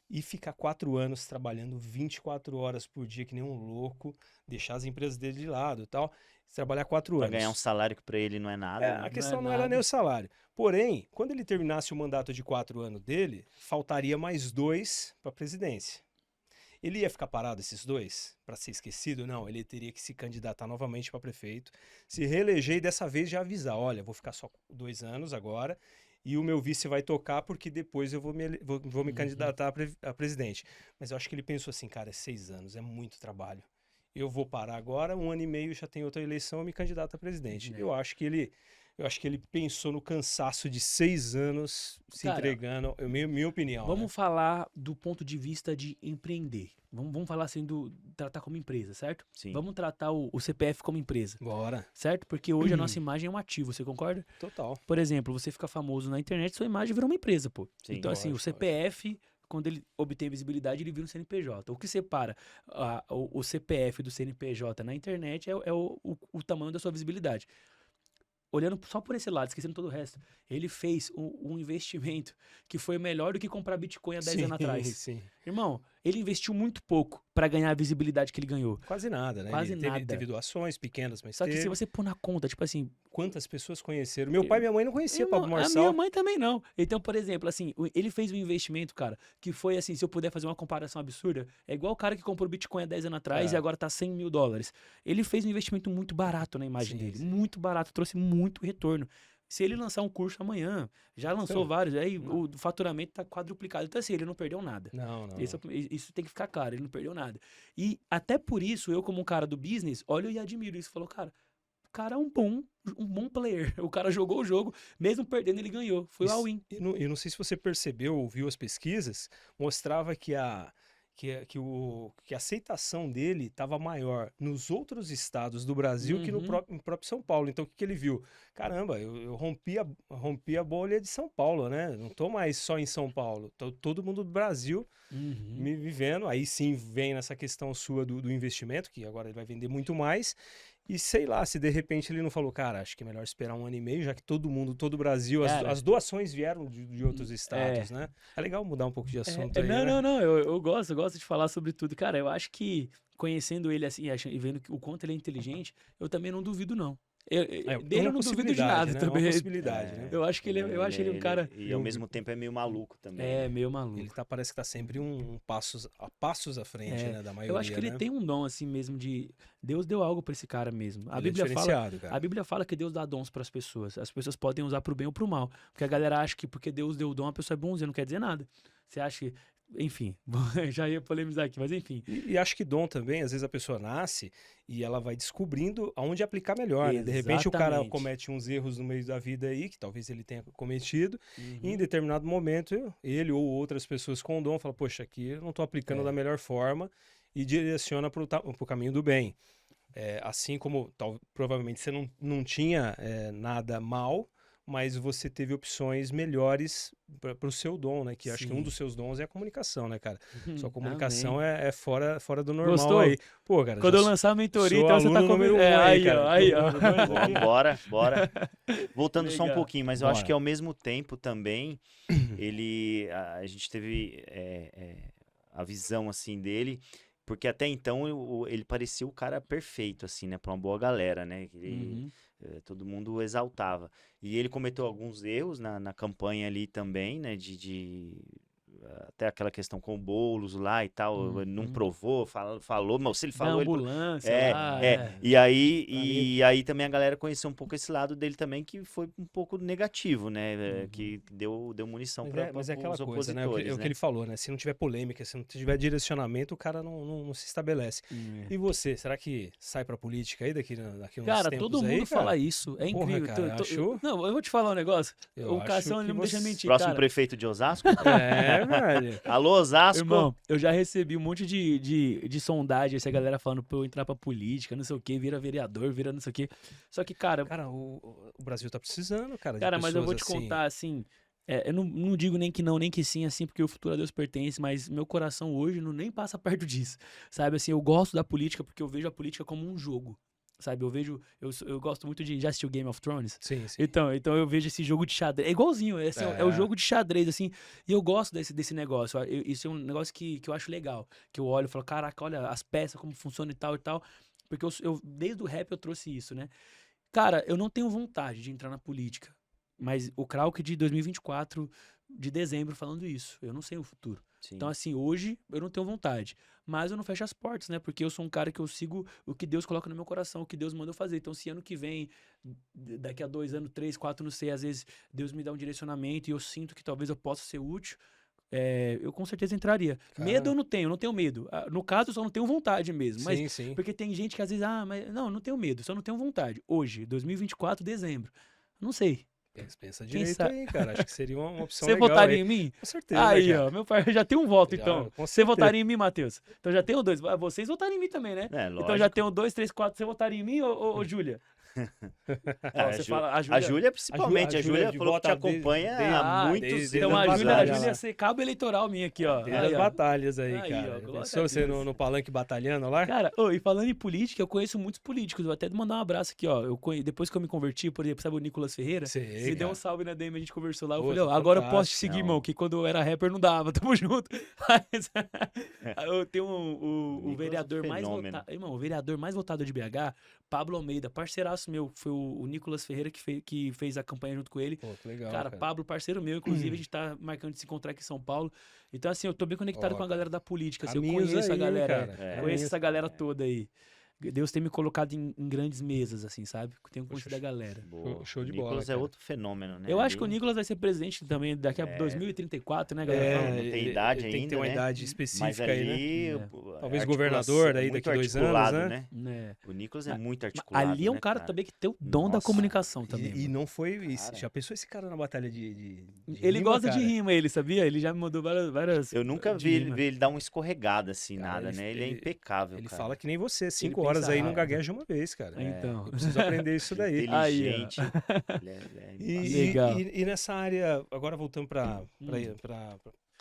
e ficar 4 anos trabalhando 24 horas por dia, que nem um louco, deixar as empresas dele de lado e tal, trabalhar 4 Pra anos. ganhar um salário que pra ele não é nada, A né? questão Não não é era nem nada. o salário. Porém, quando ele terminasse o mandato de 4 anos dele, faltaria mais 2 para a presidência. Ele ia ficar parado esses 2 para ser esquecido? Não, ele teria que se candidatar novamente para prefeito, se reeleger e dessa vez já avisar, olha, vou ficar só 2 anos agora e o meu vice vai tocar porque depois eu vou me Uhum. candidatar a presidente. Mas eu acho que ele pensou assim, cara, 6 anos, é muito trabalho. Eu vou parar agora, 1 ano e meio já tem outra eleição, eu me candidato a presidente. É. Eu acho que ele pensou no cansaço de 6 anos se Cara, entregando, minha opinião, né? Vamos falar do ponto de vista de empreender. Vamos falar assim tratar como empresa, certo? Sim. Vamos tratar o CPF como empresa, Bora, certo? Porque hoje a nossa imagem é um ativo, você concorda? total. Por exemplo, você fica famoso na internet, sua imagem vira uma empresa, pô. Sim, Então, assim, o lógico, CPF, quando ele obtém visibilidade, ele vira um CNPJ. O que separa o CPF do CNPJ na internet é o tamanho da sua visibilidade. Olhando só por esse lado, esquecendo todo o resto, ele fez um investimento que foi melhor do que comprar Bitcoin há 10 anos atrás. Sim. Irmão, ele investiu muito pouco para ganhar a visibilidade que ele ganhou. Quase nada, né? Quase Ele teve, nada. teve doações pequenas, mas Só que teve. se você pôr na conta, tipo assim, Quantas pessoas conheceram? Meu pai e minha mãe não conheciam Pablo a minha Marçal. mãe também não. Então, por exemplo, assim, ele fez um investimento, cara, que foi assim, se eu puder fazer uma comparação absurda, é igual o cara que comprou Bitcoin há 10 anos atrás É. e agora tá $100 mil. Ele fez um investimento muito barato na imagem Sim, dele. sim. Muito barato, trouxe muito retorno. Se ele lançar um curso amanhã, já lançou Sim. vários, aí o faturamento tá quadruplicado. Então, assim, ele não perdeu nada. Não. Isso tem que ficar claro, ele não perdeu nada. E até por isso, eu como um cara do business, olho e admiro isso. Falou, cara, o cara é um bom player. O cara jogou o jogo, mesmo perdendo, ele ganhou. Foi o all-in. E não sei se você percebeu ou viu as pesquisas, mostrava que a aceitação dele estava maior nos outros estados do Brasil que no Uhum. próprio São Paulo. Então, o que ele viu? Caramba, eu rompi a bolha de São Paulo, né? Não tô mais só em São Paulo. Tô todo mundo do Brasil Uhum. me vivendo. Aí sim vem nessa questão sua do investimento, que agora ele vai vender muito mais. E sei lá, se de repente ele não falou, cara, acho que é melhor esperar 1 ano e meio, já que todo o Brasil, Cara, as doações vieram de outros estados, né? É legal mudar um pouco de assunto aí, né? Não, eu gosto de falar sobre tudo. Cara, eu acho que conhecendo ele assim e vendo o quanto ele é inteligente, eu também não duvido, não. Dele eu não duvido de nada né? também. Uma possibilidade, né? Eu acho que eu acho ele um cara. E ao mesmo tempo é meio maluco também. É, né? meio maluco. Ele parece que tá sempre passos à frente, né, da maioria, Eu acho que ele né? tem um dom assim mesmo de Deus deu algo pra esse cara mesmo. Ele é diferenciado, cara. A Bíblia fala que Deus dá dons pras pessoas. As pessoas podem usar pro bem ou pro mal, porque a galera acha que porque Deus deu o dom a pessoa é bonzinha, não quer dizer nada. Você acha que, enfim, já ia polemizar aqui, mas enfim. E acho que dom também, às vezes a pessoa nasce e ela vai descobrindo aonde aplicar melhor, né? De repente o cara Exatamente. comete uns erros no meio da vida aí, que talvez ele tenha cometido, Uhum. e em determinado momento ele ou outras pessoas com dom falam, poxa, aqui eu não estou aplicando da melhor forma e direciona para o caminho do bem. Assim como provavelmente você não tinha nada mal, mas você teve opções melhores para o seu dom, né? Que acho que um Sim. dos seus dons é a comunicação, né, cara? Sua Amém. comunicação é fora do normal. Gostou? Aí. Pô, cara, Quando eu já lançar a mentoria, sou então você tá aluno número convidado. 1 aí, cara. Aí, ó. Bora. Voltando só um Legal. pouquinho, mas eu acho Bora. que ao mesmo tempo também, a gente teve a visão, assim, dele, porque até então ele parecia o cara perfeito, assim, né, pra uma boa galera, né, Uhum. todo mundo o exaltava. E ele cometeu alguns erros na campanha ali também, né, até aquela questão com o Boulos lá e tal, não provou, falou, mas se ele Da falou... ambulância lá. E aí também a galera conheceu um pouco esse lado dele também, que foi um pouco negativo, né? Que deu munição para Mas é aquela os coisa, né? opositores, O que ele falou, né? Se não tiver polêmica, se não tiver direcionamento, o cara não se estabelece. E você, será que sai pra política aí daqui uns Cara, tempos todo aí, mundo cara? fala isso. É Porra, incrível. cara, achou? Não, eu vou te falar um negócio. Eu O acho Cação que ele não me deixa você- mentir, Próximo cara. prefeito de Osasco? Velho. Alô, Osasco! Irmão, eu já recebi um monte de sondagem, essa galera falando pra eu entrar pra política, não sei o que, vira vereador, vira não sei o que. Só que, cara, Cara, o Brasil tá precisando, cara, de mas eu vou pessoas te assim. contar, assim, eu não digo nem que não, nem que sim, assim, porque o futuro a Deus pertence, mas meu coração hoje não nem passa perto disso, sabe? Assim, eu gosto da política porque eu vejo a política como um jogo, sabe? Eu gosto muito de... Já assistiu Game of Thrones? Sim. Então eu vejo esse jogo de xadrez. É igualzinho, assim, é o jogo de xadrez, assim. E eu gosto desse negócio. Isso é um negócio que eu acho legal. Que eu olho e falo, caraca, olha as peças, como funciona e tal e tal. Porque desde o rap eu trouxe isso, né? Cara, eu não tenho vontade de entrar na política. Mas o Krauk de 2024, de dezembro, falando isso. Eu não sei o futuro. Sim. Então, assim, hoje eu não tenho vontade. Mas eu não fecho as portas, né? Porque eu sou um cara que eu sigo o que Deus coloca no meu coração, o que Deus manda eu fazer. Então, se ano que vem, daqui a 2 anos, 3, 4, não sei, às vezes Deus me dá um direcionamento e eu sinto que talvez eu possa ser útil, eu com certeza entraria. Cara. Medo eu não tenho medo. No caso, eu só não tenho vontade mesmo. Mas, Sim. porque tem gente que às vezes, mas não tenho medo, só não tenho vontade. Hoje, 2024, dezembro. Não sei. Pensa Quem direito sabe? aí, cara. Acho que seria uma opção Você legal votaria aí. em mim? Com certeza, Aí, cara. ó, meu pai, já tem um voto, Já, então. com Você certeza. votaria em mim, Matheus? Então já tenho 2. Vocês votariam em mim também, né? É, lógico. Então já tenho 2, 3, 4. Você votaria em mim ou Júlia? Ah, Você fala, a Júlia principalmente. a A Júlia Júlia falou que te vota desde- acompanha desde- há muitos desde Então as a Júlia batalhas lá. ia ser cabo eleitoral minha aqui, ó. Desde Aí, as ó. batalhas aí, Aí, cara. ó, glória Pensou a você Deus. no palanque batalhando lá? Cara, e falando em política, eu conheço muitos políticos. Vou até mandar um abraço aqui, ó. Depois que eu me converti, por exemplo, sabe o Nicolas Ferreira? Sei, Você deu um cara. salve na DM, a gente conversou lá. Eu Pô, falei, ó, foi agora eu posso te fantástico. seguir, Não. irmão, que quando eu era rapper não dava. Tamo junto. Mas, eu tenho o Nicolas é um vereador mais fenômeno. votado. Irmão, o vereador mais votado de BH, Pablo Almeida, parceiraço meu. Foi o Nicolas Ferreira que fez a campanha junto com ele. Pô, que legal, Cara, Pablo, parceiro meu, inclusive, a gente tá marcando de se encontrar aqui em São Paulo. Então, assim, eu tô bem conectado Ó, com a galera da política. Assim, eu caminhos conheço a aí, galera. cara. Conheço Caminhos. essa galera toda aí. Deus tem me colocado em grandes mesas, assim, sabe? Tenho Poxa, conhecido a galera. Boa. Show de O bola, Nicolas é cara. outro fenômeno, né? Eu acho que o Ele- Nicolas vai ser presidente também daqui a 2034, né, galera? É, Fala. não tem ele- idade ele tem que ter ainda, uma né? idade Mas específica ali, aí, né? né? Talvez a governador articulação- aí muito daqui 2 articulado, anos, né? Né? O Nicolas é Mas- muito Mas articulado, ali é um né, cara também que tem o dom da Nossa. comunicação também. E mano. não foi. Cara. Já pensou esse cara na batalha de Ele rima, gosta de cara? rima, ele, sabia? Ele já me mandou várias Eu nunca de vi rima. ele dar uma escorregada assim, Cara, nada, né? Ele é impecável, Ele cara. fala que nem você, 5 pensa horas aí não rápido. gagueja uma vez, cara. Então. Eu preciso aprender isso daí. Aí, ó. Inteligente. Ele é E, embaçado. Legal. e nessa área, agora voltando pra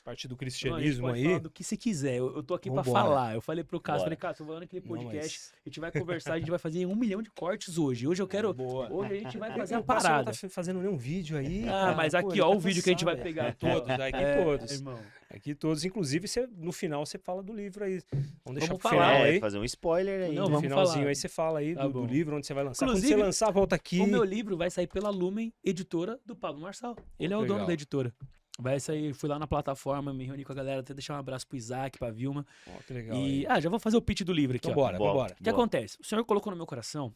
parte do Não, a gente cristianismo pode aí. falar do que você quiser. Eu tô aqui pra Vambora. falar. Eu falei pro Cássio, Bora. falei, Cássio, eu vou lá naquele Não, podcast, mas- a gente vai conversar, a gente vai fazer 1 milhão de cortes hoje. Hoje eu quero. Boa. Hoje a gente vai fazer O a pessoal parada. não tá fazendo nenhum vídeo aí. Ah, cara. mas Pô, aqui, já ó, tá o vídeo que a gente vai cansado. pegar. Todos, aqui todos. Irmão. Aqui todos. Inclusive, no final você fala do livro aí. Vamos deixar Vamos pro falar, final É, aí. fazer um spoiler aí. Não, No vamos finalzinho falar. aí você fala aí Tá do bom. livro, onde você vai lançar. Inclusive, Quando você lançar, volta aqui. O meu livro vai sair pela Lumen, editora do Pablo Marçal. Ele é o Legal. dono da editora. Vai sair, fui lá na plataforma, me reuni com a galera, até deixar um abraço pro Isaac, pra Vilma. Ó, que legal. E, aí. já vou fazer o pitch do livro aqui, Então ó. bora, Boa. vambora. O que acontece? O Senhor colocou no meu coração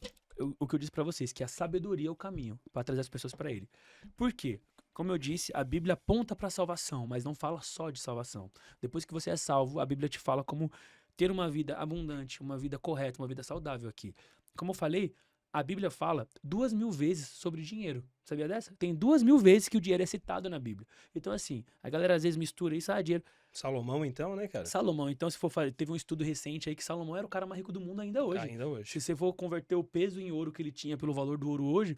o que eu disse pra vocês, que a sabedoria é o caminho pra trazer as pessoas pra Ele. Por quê? Como eu disse, a Bíblia aponta pra salvação, mas não fala só de salvação. Depois que você é salvo, a Bíblia te fala como ter uma vida abundante, uma vida correta, uma vida saudável aqui. Como eu falei, a Bíblia fala 2.000 vezes sobre dinheiro. Sabia dessa? Tem 2.000 vezes que o dinheiro é citado na Bíblia. Então, assim, a galera às vezes mistura isso, dinheiro. Salomão, então, né, cara? Salomão, então, se for fazer, teve um estudo recente aí que Salomão era o cara mais rico do mundo ainda hoje. Ainda hoje. Se você for converter o peso em ouro que ele tinha pelo valor do ouro hoje,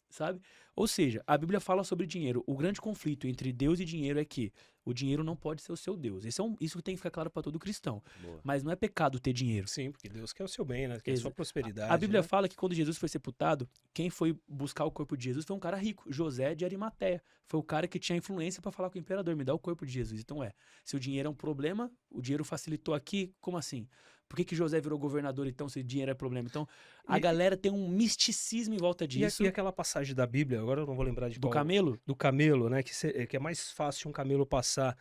sabe? Ou seja, a Bíblia fala sobre dinheiro. O grande conflito entre Deus e dinheiro é que o dinheiro não pode ser o seu Deus. Isso tem que ficar claro para todo cristão. Boa. Mas não é pecado ter dinheiro. Sim, porque Deus quer o seu bem, né? Quer a sua prosperidade. A Bíblia né? fala que quando Jesus foi sepultado, quem foi buscar o corpo de Jesus foi um cara rico, José de Arimateia. Foi o cara que tinha influência para falar com o imperador, me dá o corpo de Jesus. Então se o dinheiro é um problema, o dinheiro facilitou aqui, como assim? Por que José virou governador então, se dinheiro é problema? Então, a galera tem um misticismo em volta disso. E aquela passagem da Bíblia, agora eu não vou lembrar de Do qual. camelo? Do camelo, né? Que é mais fácil um camelo passar.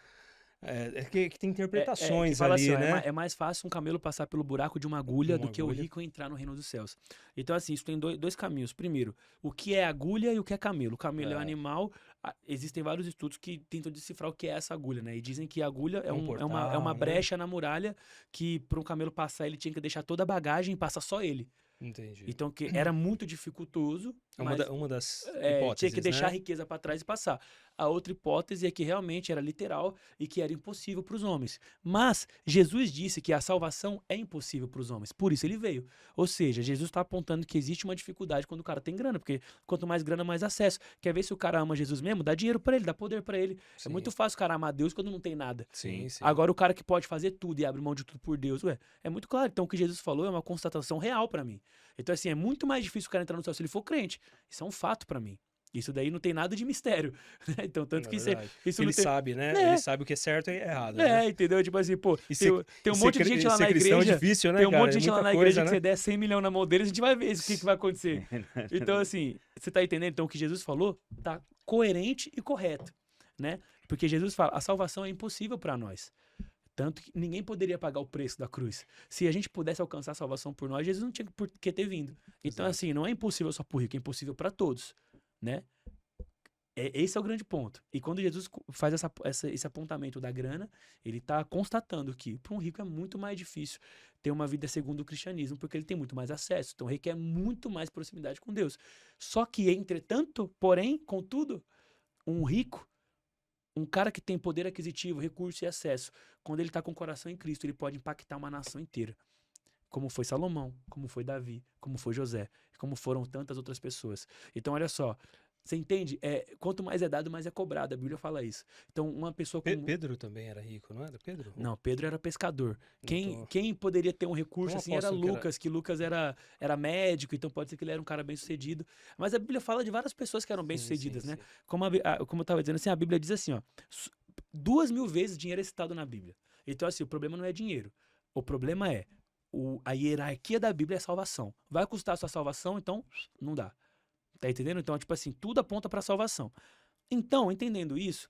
Que tem interpretações que fala ali, assim, ó, né? é mais fácil um camelo passar pelo buraco de uma agulha Uma do que o agulha. rico entrar no reino dos céus. Então, assim, isso tem dois caminhos. Primeiro, o que é agulha e o que é camelo. O camelo é um animal. Existem vários estudos que tentam decifrar o que é essa agulha, né? E dizem que a agulha é uma portal, né? brecha na muralha que, para um camelo passar, ele tinha que deixar toda a bagagem e passa só ele. Entendi. Então, que era muito dificultoso É mas uma das tinha hipóteses, que deixar a né? riqueza para trás e passar. A outra hipótese é que realmente era literal e que era impossível para os homens. Mas Jesus disse que a salvação é impossível para os homens, por isso ele veio. Ou seja, Jesus está apontando que existe uma dificuldade quando o cara tem grana, porque quanto mais grana, mais acesso. Quer ver se o cara ama Jesus mesmo? Dá dinheiro para ele, dá poder para ele. É Sim. muito fácil o cara amar Deus quando não tem nada. Sim, sim. Agora o cara que pode fazer tudo e abre mão de tudo por Deus, é muito claro. Então o que Jesus falou é uma constatação real para mim. Então assim, é muito mais difícil o cara entrar no céu se ele for crente. Isso é um fato para mim. Isso daí não tem nada de mistério, né? Então, tanto que verdade. isso Ele não tem... sabe, né? É. Ele sabe o que é certo e errado, né? entendeu? Tipo assim, pô, E tem um monte de gente lá na cristão igreja, é difícil, né, tem um cara? monte de É gente lá muita na igreja coisa, que né? você der 100 milhões na mão deles, a gente vai ver o que vai acontecer. Então, assim, você tá entendendo? Então, o que Jesus falou tá coerente e correto, né? Porque Jesus fala, a salvação é impossível para nós. Tanto que ninguém poderia pagar o preço da cruz. Se a gente pudesse alcançar a salvação por nós, Jesus não tinha por que ter vindo. Então, Exato. assim, não é impossível só pro rico, é impossível para todos, né? Esse é o grande ponto. E quando Jesus faz esse apontamento da grana, ele está constatando que para um rico é muito mais difícil ter uma vida segundo o cristianismo, porque ele tem muito mais acesso, então requer muito mais proximidade com Deus. Só que, entretanto, porém, contudo, um rico, um cara que tem poder aquisitivo, recurso e acesso, quando ele está com o coração em Cristo, ele pode impactar uma nação inteira. Como foi Salomão, como foi Davi, como foi José, como foram tantas outras pessoas. Então, olha só, você entende? Quanto mais é dado, mais é cobrado. A Bíblia fala isso. Então, uma pessoa como... Pedro também era rico, não era Pedro? Não, Pedro era pescador. Então, Quem poderia ter um recurso um assim era apóstolo que era- Lucas, que Lucas era médico, então pode ser que ele era um cara bem sucedido. Mas a Bíblia fala de várias pessoas que eram bem sucedidas, né? sim. Como eu estava dizendo assim, a Bíblia diz assim, ó, 2000 vezes dinheiro é citado na Bíblia. Então, assim, o problema não é dinheiro. O problema é a hierarquia da Bíblia é salvação. Vai custar a sua salvação, então não dá. Tá entendendo? Então, tipo assim, tudo aponta pra salvação. Então, entendendo isso,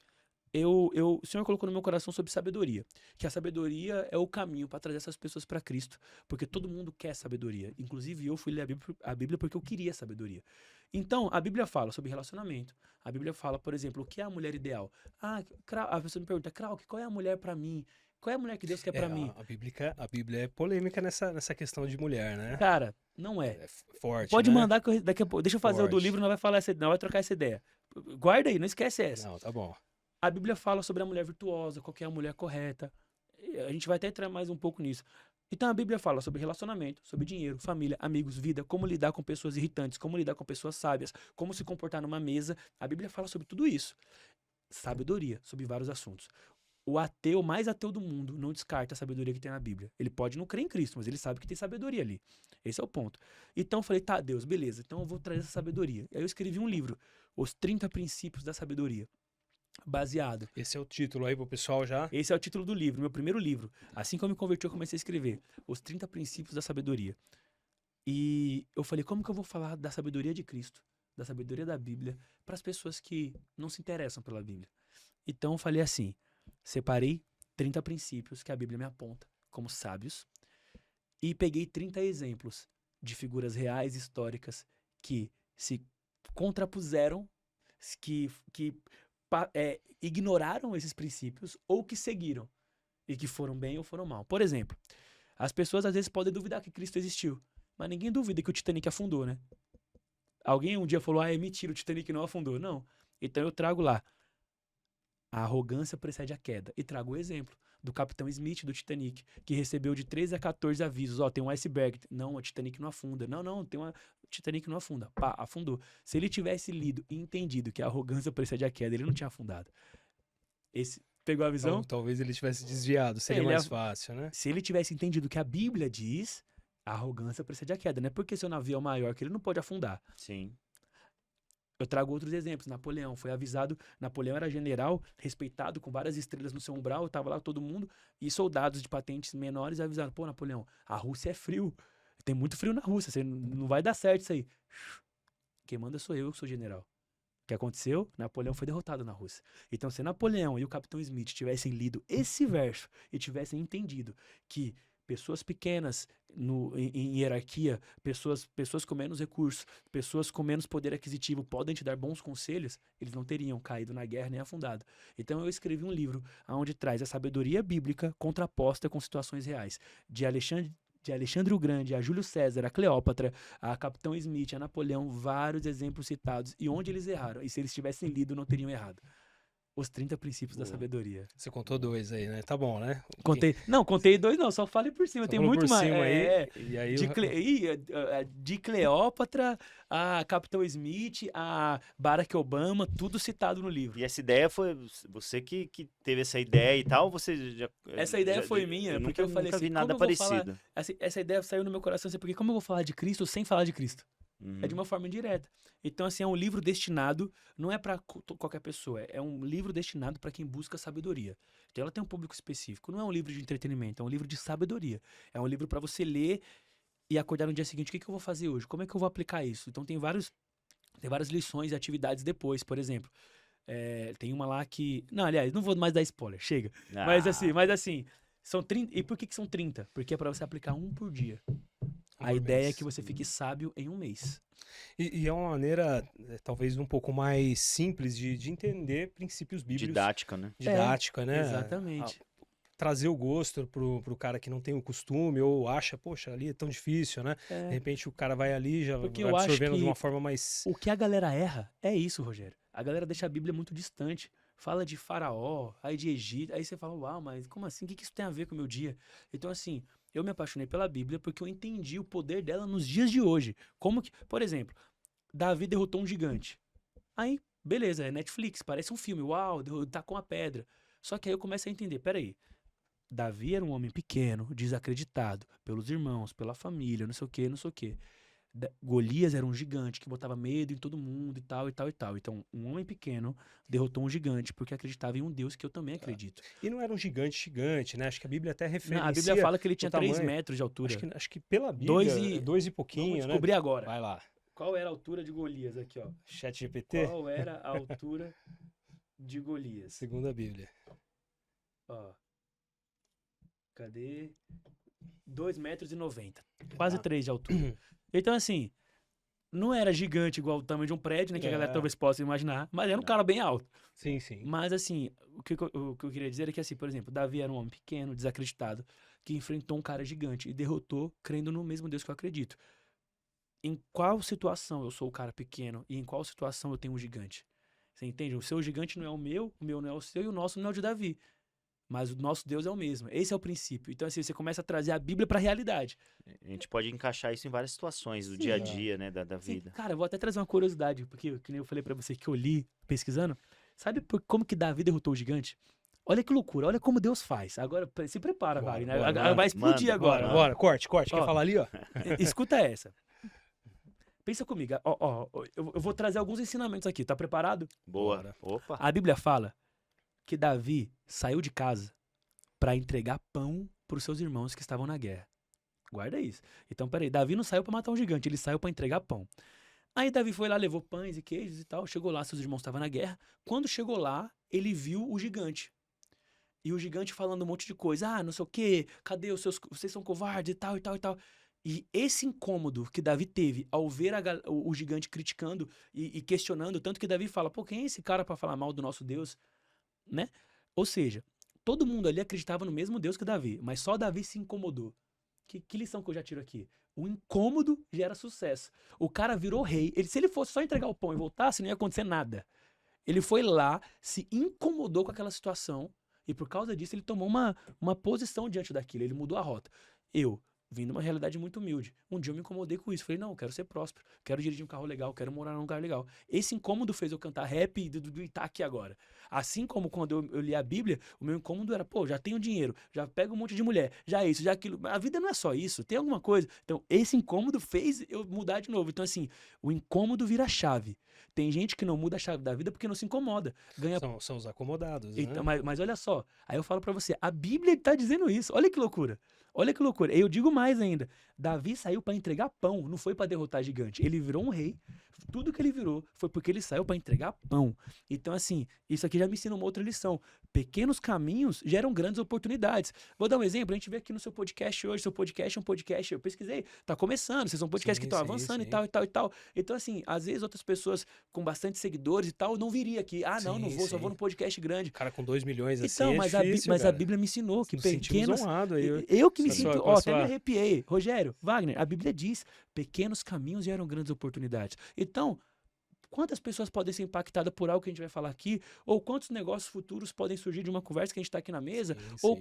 o Senhor colocou no meu coração sobre sabedoria. Que a sabedoria é o caminho para trazer essas pessoas para Cristo. Porque todo mundo quer sabedoria. Inclusive, eu fui ler a Bíblia porque eu queria sabedoria. Então, a Bíblia fala sobre relacionamento. A Bíblia fala, por exemplo, o que é a mulher ideal? A pessoa me pergunta, Krauk, qual é a mulher para mim? Qual é a mulher que Deus quer para mim? A Bíblia é polêmica nessa questão de mulher, né? Cara, não é. É forte, Pode né? mandar que daqui a pouco. Deixa eu fazer o do Forte. livro, nós vai falar nós vai trocar essa ideia. Guarda aí, não esquece essa. Não, tá bom. A Bíblia fala sobre a mulher virtuosa, qual que é a mulher correta. A gente vai até entrar mais um pouco nisso. Então a Bíblia fala sobre relacionamento, sobre dinheiro, família, amigos, vida, como lidar com pessoas irritantes, como lidar com pessoas sábias, como se comportar numa mesa. A Bíblia fala sobre tudo isso. Sabedoria, sobre vários assuntos. O ateu, mais ateu do mundo, não descarta a sabedoria que tem na Bíblia. Ele pode não crer em Cristo, mas ele sabe que tem sabedoria ali. Esse é o ponto. Então eu falei, tá, Deus, beleza, então eu vou trazer essa sabedoria. Aí eu escrevi um livro, Os 30 Princípios da Sabedoria. Baseado. Esse é o título aí pro pessoal já. Esse é o título do livro, meu primeiro livro. Assim que eu me converti, eu comecei a escrever Os 30 Princípios da Sabedoria. E eu falei, como que eu vou falar da sabedoria de Cristo, da sabedoria da Bíblia, para as pessoas que não se interessam pela Bíblia? Então eu falei assim, separei 30 princípios que a Bíblia me aponta como sábios e peguei 30 exemplos de figuras reais históricas que se contrapuseram, que ignoraram esses princípios ou que seguiram e que foram bem ou foram mal. Por exemplo, as pessoas às vezes podem duvidar que Cristo existiu, mas ninguém duvida que o Titanic afundou, né? Alguém um dia falou, é mentira, o Titanic não afundou. Não. Então eu trago lá, a arrogância precede a queda. E trago o exemplo do Capitão Smith do Titanic, que recebeu de 13 a 14 avisos. Ó, tem um iceberg. Não, o Titanic não afunda. Não, o Titanic não afunda. Pá, afundou. Se ele tivesse lido e entendido que a arrogância precede a queda, ele não tinha afundado. Pegou a visão? Então, talvez ele tivesse desviado, seria Ele mais fácil, né? Se ele tivesse entendido que a Bíblia diz, a arrogância precede a queda. Não é porque seu navio é maior que ele não pode afundar. Sim. Eu trago outros exemplos. Napoleão foi avisado. Napoleão era general, respeitado, com várias estrelas no seu umbral. Tava lá todo mundo. E soldados de patentes menores avisaram: pô, Napoleão, a Rússia é frio. Tem muito frio na Rússia. Não vai dar certo isso aí. Quem manda sou eu, que sou general. O que aconteceu? Napoleão foi derrotado na Rússia. Então, se Napoleão e o Capitão Smith tivessem lido esse verso e tivessem entendido que pessoas pequenas em hierarquia, pessoas com menos recursos, pessoas com menos poder aquisitivo podem te dar bons conselhos, eles não teriam caído na guerra nem afundado. Então eu escrevi um livro onde traz a sabedoria bíblica contraposta com situações reais, de Alexandre de Alexandre o Grande a Júlio César, a Cleópatra, a Capitão Smith, a Napoleão, vários exemplos citados. E onde eles erraram? E se eles tivessem lido, não teriam errado. Os 30 princípios da Boa. sabedoria. Você contou 2 aí, né? Tá bom, né? Contei 2 não, só falei por cima, Só tem falou muito por mais. cima É, aí, e aí de Cleópatra, a Capitão Smith, a Barack Obama, tudo citado no livro. E essa ideia foi você que teve essa ideia e tal, você já... Essa ideia foi minha, porque eu falei nunca assim, vi nada como eu vou falar- parecido. Essa ideia saiu no meu coração, assim, porque como eu vou falar de Cristo sem falar de Cristo? É de Uhum. uma forma indireta. Então, assim, é um livro destinado, não é para qualquer pessoa, é um livro destinado para quem busca sabedoria. Então, ela tem um público específico. Não é um livro de entretenimento, é um livro de sabedoria. É um livro para você ler e acordar no dia seguinte. O que eu vou fazer hoje? Como é que eu vou aplicar isso? Então, tem várias lições e atividades depois, por exemplo. Tem uma lá que... Não, aliás, não vou mais dar spoiler, chega. Mas assim, são 30... E por que são 30? Porque é para você aplicar um por dia. A por ideia é mês. que você fique sábio em um mês. E é uma maneira, talvez, um pouco mais simples de entender princípios bíblicos. Didática, né? Didática, né? Exatamente. Trazer o gosto pro cara que não tem o costume ou acha, poxa, ali é tão difícil, né? É. De repente o cara vai ali já Porque vai eu acho absorvendo de que uma forma mais... O que a galera erra é isso, Rogério. A galera deixa a Bíblia muito distante. Fala de Faraó, aí de Egito. Aí você fala, uau, mas como assim? O que isso tem a ver com o meu dia? Então, assim, eu me apaixonei pela Bíblia porque eu entendi o poder dela nos dias de hoje. Como que, por exemplo, Davi derrotou um gigante. Aí, beleza, é Netflix, parece um filme. Uau, tacou uma pedra. Só que aí eu começo a entender, peraí. Davi era um homem pequeno, desacreditado pelos irmãos, pela família, não sei o quê, não sei o quê. Golias era um gigante que botava medo em todo mundo e tal, e tal, e tal. Então, um homem pequeno derrotou um gigante porque acreditava em um Deus que eu também acredito. E não era um gigante, né? Acho que a Bíblia até Não, referencia... a Bíblia fala que ele tinha 3 tamanho. metros de altura. Acho que pela Bíblia, 2 e Vamos pouquinho, né? descobrir agora. Vai lá. Qual era a altura de Golias aqui, ó? Chat GPT, Qual era a altura de Golias? segundo a Bíblia. Ó. Cadê? 2,90 metros. Quase 3 de altura. Então, assim, não era gigante igual o tamanho de um prédio, né? Que a galera talvez possa imaginar. Mas era um cara bem alto. Sim, sim. Mas, assim, o que eu queria dizer é que, assim, por exemplo, Davi era um homem pequeno, desacreditado, que enfrentou um cara gigante e derrotou crendo no mesmo Deus que eu acredito. Em qual situação eu sou o cara pequeno e em qual situação eu tenho um gigante? Você entende? O seu gigante não é o meu não é o seu e o nosso não é o de Davi. Mas o nosso Deus é o mesmo. Esse é o princípio. Então, assim, você começa a trazer a Bíblia para a realidade. A gente pode encaixar isso em várias situações do Sim. dia a dia, né, da Sim, vida. cara, eu vou até trazer uma curiosidade, porque, que nem eu falei para você que eu li pesquisando. Sabe como que Davi derrotou o gigante? Olha que loucura, olha como Deus faz. Agora, se prepara, Bora, Wagner. bora, Vai explodir manda, agora. bora. Bora, corte. Ó. Quer falar ali, ó? Escuta essa. Pensa comigo. Eu vou trazer alguns ensinamentos aqui. Tá preparado? Boa. Bora. Opa. A Bíblia fala que Davi saiu de casa para entregar pão para os seus irmãos que estavam na guerra. Guarda isso. Então, peraí. Davi não saiu para matar um gigante, ele saiu para entregar pão. Aí Davi foi lá, levou pães e queijos e tal. Chegou lá, seus irmãos estavam na guerra. Quando chegou lá, ele viu o gigante. E o gigante falando um monte de coisa. Ah, não sei o quê. Cadê vocês são covardes e tal, e tal, e tal. E esse incômodo que Davi teve ao ver o gigante criticando e questionando, tanto que Davi fala, pô, quem é esse cara para falar mal do nosso Deus? Né? Ou seja, todo mundo ali acreditava no mesmo Deus que Davi, mas só Davi se incomodou. Que lição que eu já tiro aqui? O incômodo gera sucesso. O cara virou rei. Se ele fosse só entregar o pão e voltasse, não ia acontecer nada. Ele foi lá, se incomodou com aquela situação e por causa disso ele tomou uma posição diante daquilo. Ele mudou a rota. Eu, vindo de uma realidade muito humilde, um dia eu me incomodei com isso. Falei, não, eu quero ser próspero, quero dirigir um carro legal, quero morar num lugar legal. Esse incômodo fez eu cantar rap e estar aqui agora. Assim como quando eu li a Bíblia, o meu incômodo era, pô, já tenho dinheiro, já pego um monte de mulher, já isso, já aquilo. A vida não é só isso, tem alguma coisa. Então, esse incômodo fez eu mudar de novo. Então, assim, o incômodo vira chave. Tem gente que não muda a chave da vida porque não se incomoda. Ganha... São os acomodados, Então, né? mas olha só, aí eu falo pra você, a Bíblia tá dizendo isso. Olha que loucura. Olha que loucura. Eu digo mais ainda. Davi saiu pra entregar pão, não foi pra derrotar gigante. Ele virou um rei Tudo que ele virou foi porque ele saiu para entregar pão. Então, assim, isso aqui já me ensina uma outra lição. Pequenos caminhos geram grandes oportunidades. Vou dar um exemplo. A gente vê aqui no seu podcast hoje. Seu podcast é um podcast. Eu pesquisei. Tá começando. Vocês são um podcast que estão avançando e tal, e tal, e tal. Então, assim, às vezes outras pessoas com bastante seguidores e tal não viria aqui. Ah, não vou, só vou no podcast grande. Cara com 2 milhões assim. Então, mas, difícil, mas a Bíblia me ensinou que pequenos. Aí, eu que me com a sinto. sua- com Ó, a até me sua- arrepiei. Rogério, Wagner, a Bíblia diz: pequenos caminhos geram grandes oportunidades. Então, quantas pessoas podem ser impactadas por algo que a gente vai falar aqui? Ou quantos negócios futuros podem surgir de uma conversa que a gente está aqui na mesa? Ou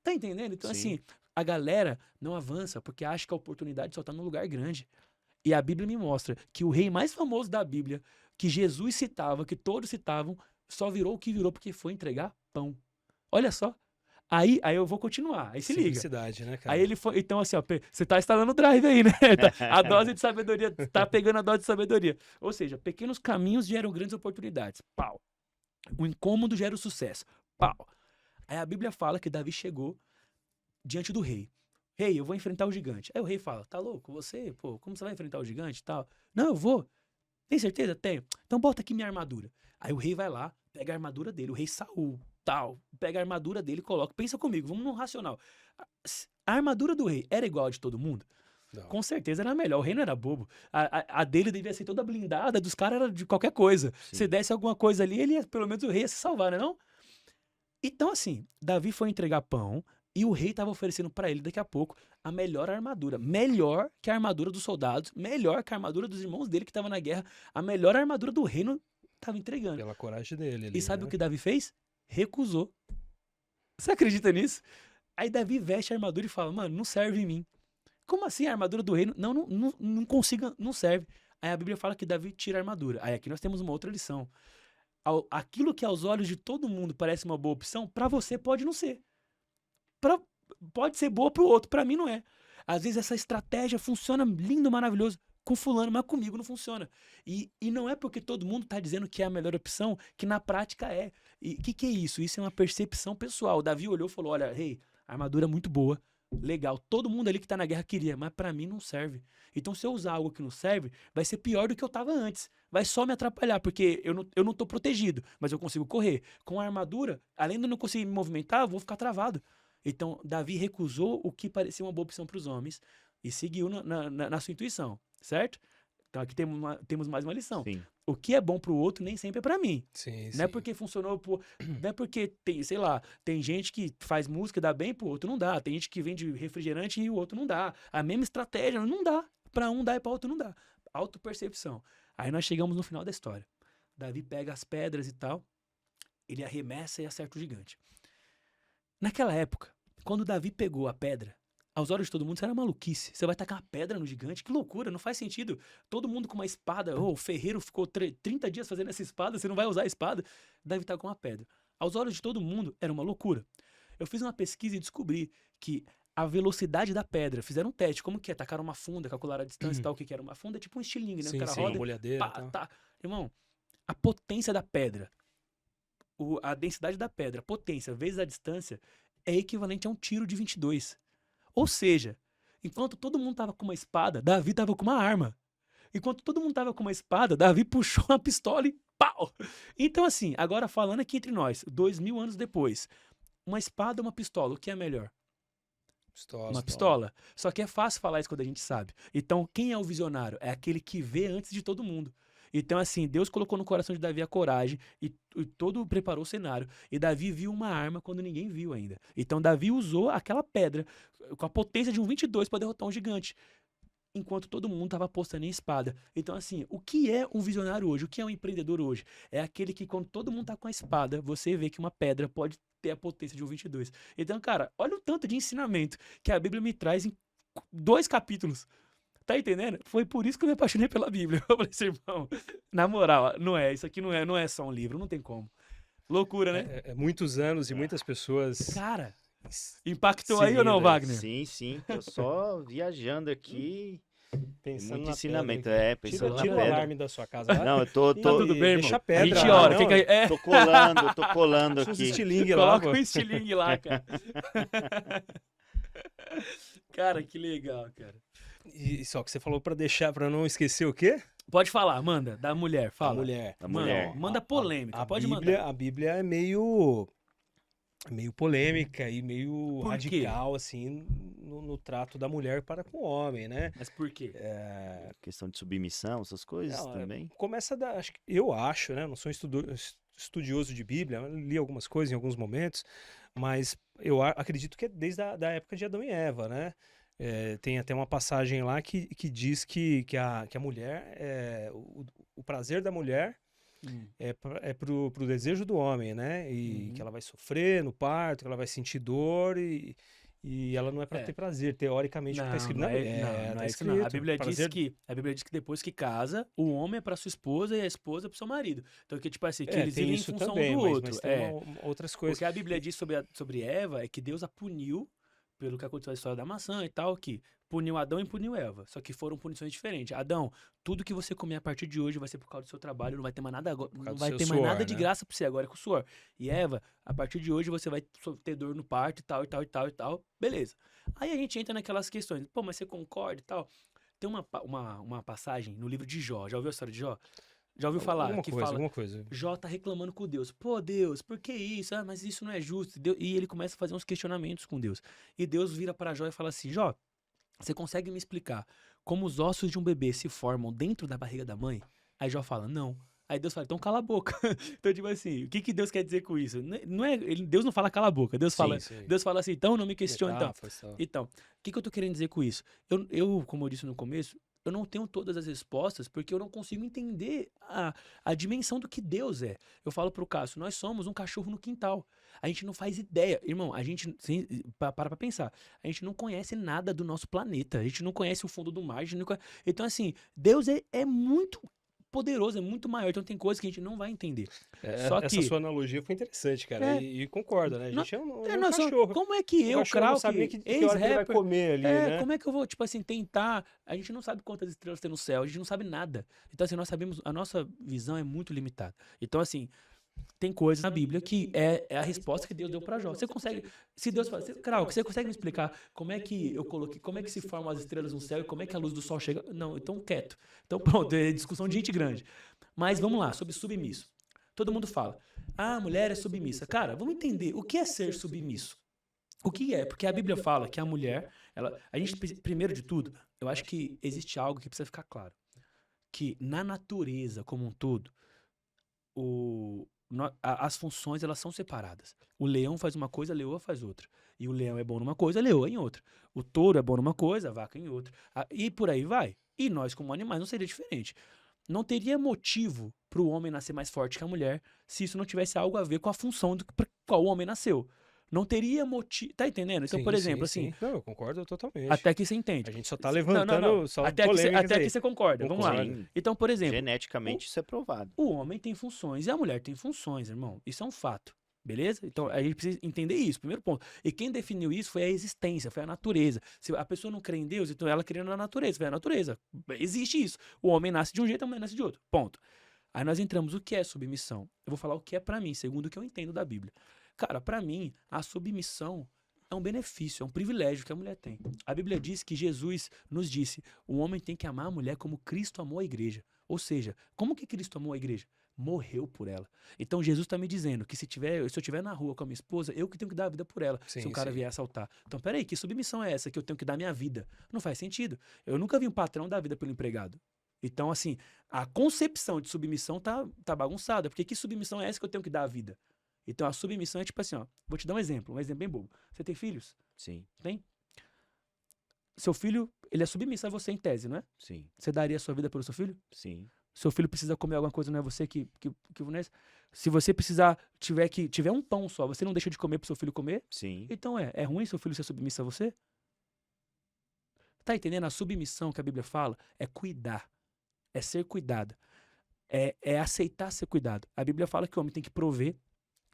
tá entendendo? Então, Sim. assim, a galera não avança porque acha que a oportunidade só tá num lugar grande. E a Bíblia me mostra que o rei mais famoso da Bíblia, que Jesus citava, que todos citavam, só virou o que virou porque foi entregar pão. Olha só. Aí eu vou continuar. Aí se liga. Simplicidade, né, cara? Aí ele foi. Então, assim, ó, você tá instalando o drive aí, né? A dose de sabedoria, tá pegando a dose de sabedoria. Ou seja, pequenos caminhos geram grandes oportunidades. Pau. O incômodo gera o sucesso. Pau. Aí a Bíblia fala que Davi chegou diante do rei. Rei, eu vou enfrentar o gigante. Aí o rei fala: tá louco? Você, pô, como você vai enfrentar o gigante e tal? Não, eu vou. Tem certeza? Tenho. Então bota aqui minha armadura. Aí o rei vai lá, pega a armadura dele, o rei Saul, tal, pega a armadura dele e coloca. Pensa comigo, vamos no racional. A armadura do rei era igual a de todo mundo? Não. Com certeza era melhor, o rei não era bobo. A dele devia ser toda blindada, dos caras era de qualquer coisa. Sim. Se desse alguma coisa ali, pelo menos o rei ia se salvar, né não? Então assim, Davi foi entregar pão e o rei estava oferecendo para ele daqui a pouco a melhor armadura. Melhor que a armadura dos soldados, melhor que a armadura dos irmãos dele que estavam na guerra. A melhor armadura do reino estava entregando. Pela coragem dele. Ali, E sabe né? o que Davi fez? Recusou. Você acredita nisso? Aí Davi veste a armadura e fala: mano, não serve em mim. Como assim a armadura do reino? Não consiga, não serve. Aí a Bíblia fala que Davi tira a armadura. Aí aqui nós temos uma outra lição. Aquilo que aos olhos de todo mundo parece uma boa opção, pra você pode não ser. Pode ser boa pro outro, pra mim não é. Às vezes essa estratégia funciona lindo, maravilhoso com fulano, mas comigo não funciona. E não é porque todo mundo tá dizendo que é a melhor opção, que na prática é. E o que é isso? Isso é uma percepção pessoal. Davi olhou e falou: olha, rei, armadura é muito boa, legal, todo mundo ali que tá na guerra queria, mas pra mim não serve. Então se eu usar algo que não serve, vai ser pior do que eu tava antes. Vai só me atrapalhar, porque eu não tô protegido, mas eu consigo correr. Com a armadura, além de eu não conseguir me movimentar, eu vou ficar travado. Então Davi recusou o que parecia uma boa opção para os homens e seguiu na sua intuição, certo? Então aqui temos mais uma lição. Sim. O que é bom pro outro nem sempre é para mim. Sim, Não é porque funcionou não é porque tem, sei lá, tem gente que faz música e dá bem, pro outro não dá. Tem gente que vende refrigerante e o outro não dá. A mesma estratégia não dá. Para um dá e para outro não dá. Autopercepção. Aí nós chegamos no final da história. Davi pega as pedras e tal, ele arremessa e acerta o gigante. Naquela época, quando Davi pegou a pedra, aos olhos de todo mundo, isso era maluquice. Você vai tacar uma pedra no gigante? Que loucura, não faz sentido. Todo mundo com uma espada. O ferreiro ficou 30 dias fazendo essa espada, você não vai usar a espada. Davi tá com uma pedra. Aos olhos de todo mundo, era uma loucura. Eu fiz uma pesquisa e descobri que a velocidade da pedra, fizeram um teste, como que é? Tacaram uma funda, calcularam a distância e tal, o que que era uma funda, tipo um estilingue, né? Sim, O cara sim, roda, uma bolhadeira. pá, E tal. tá. Irmão, a potência da pedra, a densidade da pedra, a potência vezes a distância, é equivalente a um tiro de 22. Ou seja, enquanto todo mundo tava com uma espada, Davi tava com uma arma. Enquanto todo mundo tava com uma espada, Davi puxou uma pistola e pau! Então assim, agora falando aqui entre nós, 2000 anos depois, uma espada ou uma pistola, o que é melhor? Uma pistola. Só que é fácil falar isso quando a gente sabe. Então, quem é o visionário? É aquele que vê antes de todo mundo. Então, assim, Deus colocou no coração de Davi a coragem e todo preparou o cenário. E Davi viu uma arma quando ninguém viu ainda. Então, Davi usou aquela pedra com a potência de um 22 para derrotar um gigante. Enquanto todo mundo estava apostando em espada. Então, assim, o que é um visionário hoje? O que é um empreendedor hoje? É aquele que, quando todo mundo tá com a espada, você vê que uma pedra pode ter a potência de um 22. Então, cara, olha o tanto de ensinamento que a Bíblia me traz em 2 capítulos. Tá entendendo? Foi por isso que eu me apaixonei pela Bíblia. Eu falei assim, irmão, na moral, não é, isso aqui não é só um livro, não tem como. Loucura, né? É muitos anos e muitas pessoas. Cara, impactou aí ou não, Seguida. Wagner? Sim, sim. Tô só viajando aqui. Pensando Muito na ensinamento. pedra, É, Tira, pensando na tira o pedra. alarme da sua casa. Vai. Não, eu tô. Tá tudo bem, irmão? Deixa a A pedra. gente ora. Não, Fica aí. É, tô colando Deixa uns aqui. estilingue lá. coloca um estilingue lá, cara. Cara, que legal, cara. E só que você falou pra deixar, pra não esquecer o quê? Pode falar, manda, da mulher, A fala. mulher. A Mano, mulher. manda polêmica, A pode Bíblia, mandar. a Bíblia é meio polêmica e meio Por quê? radical, assim, no trato da mulher para com o homem, né? Mas por quê? Questão de submissão, essas coisas Não, também. começa da, eu acho, né? Não sou estudioso de Bíblia, li algumas coisas em alguns momentos, mas eu acredito que é desde a da época de Adão e Eva, né? Tem até uma passagem lá que diz que a mulher, o prazer da mulher Hum. é pro desejo do homem, né? E Uhum. que ela vai sofrer no parto, que ela vai sentir dor e ela não é para É. ter prazer, teoricamente, o que tá escrito não na é, Bíblia. não Tá é isso não. A escrito, Bíblia prazer. a Bíblia diz que depois que casa, o homem é para sua esposa e a esposa é para seu marido. Então que tipo assim, que eles Tem vivem em isso função também, do mas, outro. mas tem outras O coisas. que a Bíblia diz sobre Eva é que Deus a puniu pelo que aconteceu na história da maçã e tal, que puniu Adão e puniu Eva. Só que foram punições diferentes. Adão, tudo que você comer a partir de hoje vai ser por causa do seu trabalho, não vai ter mais nada agora, Por causa não do vai seu ter mais suor, nada de né? graça pra você agora é com o suor. E Eva, a partir de hoje você vai ter dor no parto e tal, e tal, e tal, e tal. Beleza. Aí a gente entra naquelas questões. Pô, mas você concorda e tal? Tem uma passagem no livro de Jó. Já ouviu a história de Jó? Já ouviu falar? Alguma Que coisa, fala, alguma coisa. Jó tá reclamando com Deus. Pô, Deus, por que isso? Ah, mas isso não é justo. E ele começa a fazer uns questionamentos com Deus. E Deus vira para Jó e fala assim: Jó, você consegue me explicar como os ossos de um bebê se formam dentro da barriga da mãe? Aí Jó fala: não. Aí Deus fala: então cala a boca. Então, tipo assim, o que Deus quer dizer com isso? Não é, Deus não fala cala a boca. Deus fala assim: então não me questione. Então, o que eu tô querendo dizer com isso? Como eu disse no começo, eu não tenho todas as respostas porque eu não consigo entender a dimensão do que Deus é. Eu falo pro Cássio, nós somos um cachorro no quintal. A gente não faz ideia. Irmão, a gente, para pra pensar, a gente não conhece nada do nosso planeta. A gente não conhece o fundo do mar. Então, assim, Deus é muito poderoso, é muito maior. Então tem coisas que a gente não vai entender. Só essa que sua analogia foi interessante, cara. E concordo, né? A gente é um cachorro. como é que eu, cachorro não Krauk, sabe nem que hora que ele vai comer ali, né? como é que eu vou, tipo assim, tentar? A gente não sabe quantas estrelas tem no céu, a gente não sabe nada. Então, assim, nós sabemos, a nossa visão é muito limitada. Então, assim, tem coisas na Bíblia que é a resposta que Deus deu para Jó. Você consegue, se Deus fala, Krauk, você consegue me explicar como é que eu coloquei, como é que se formam as estrelas no céu e como é que a luz do sol chega? Não, então quieto. Então, pronto, é discussão de gente grande. Mas vamos lá, sobre submisso. Todo mundo fala, a mulher é submissa. Cara, vamos entender o que é ser submisso. O que é? Porque a Bíblia fala que a mulher, primeiro de tudo, eu acho que existe algo que precisa ficar claro. Que na natureza como um todo, as funções elas são separadas. O leão faz uma coisa, a leoa faz outra. E o leão é bom numa coisa, a leoa em outra. O touro é bom numa coisa, a vaca em outra. E por aí vai. E nós, como animais, não seria diferente. Não teria motivo para o homem nascer mais forte que a mulher se isso não tivesse algo a ver com a função do qual o homem nasceu. Não teria motivo. Tá entendendo? Então, por exemplo, assim. Não, eu concordo totalmente. Até que você entende. A gente só tá levantando só até que você concorda. Vamos lá. Então, por exemplo. Geneticamente isso é provado. O homem tem funções e a mulher tem funções, irmão. Isso é um fato. Beleza? Então, a gente precisa entender isso, primeiro ponto. E quem definiu isso foi a existência, foi a natureza. Se a pessoa não crê em Deus, então ela crê na natureza, foi a natureza. Existe isso. O homem nasce de um jeito, a mulher nasce de outro. Ponto. Aí nós entramos, o que é submissão? Eu vou falar o que é pra mim, segundo o que eu entendo da Bíblia. Cara, pra mim, a submissão é um benefício, é um privilégio que a mulher tem. A Bíblia diz que Jesus nos disse, o homem tem que amar a mulher como Cristo amou a igreja. Ou seja, como que Cristo amou a igreja? Morreu por ela. Então Jesus está me dizendo que se eu estiver na rua com a minha esposa, eu que tenho que dar a vida por ela, se um cara vier assaltar. Então, peraí, que submissão é essa que eu tenho que dar minha vida? Não faz sentido. Eu nunca vi um patrão dar a vida pelo empregado. Então, assim, a concepção de submissão tá bagunçada, porque que submissão é essa que eu tenho que dar a vida? Então, a submissão é tipo assim, ó, vou te dar um exemplo bem bobo. Você tem filhos? Sim. Tem? Seu filho, ele é submisso a você em tese, não é? Sim. Você daria a sua vida pelo seu filho? Sim. Seu filho precisa comer alguma coisa, não é você que se você tiver um pão só, você não deixa de comer pro seu filho comer? Sim. Então é ruim seu filho ser submisso a você? Tá entendendo? A submissão que a Bíblia fala é cuidar, é ser cuidado, é aceitar ser cuidado. A Bíblia fala que o homem tem que prover,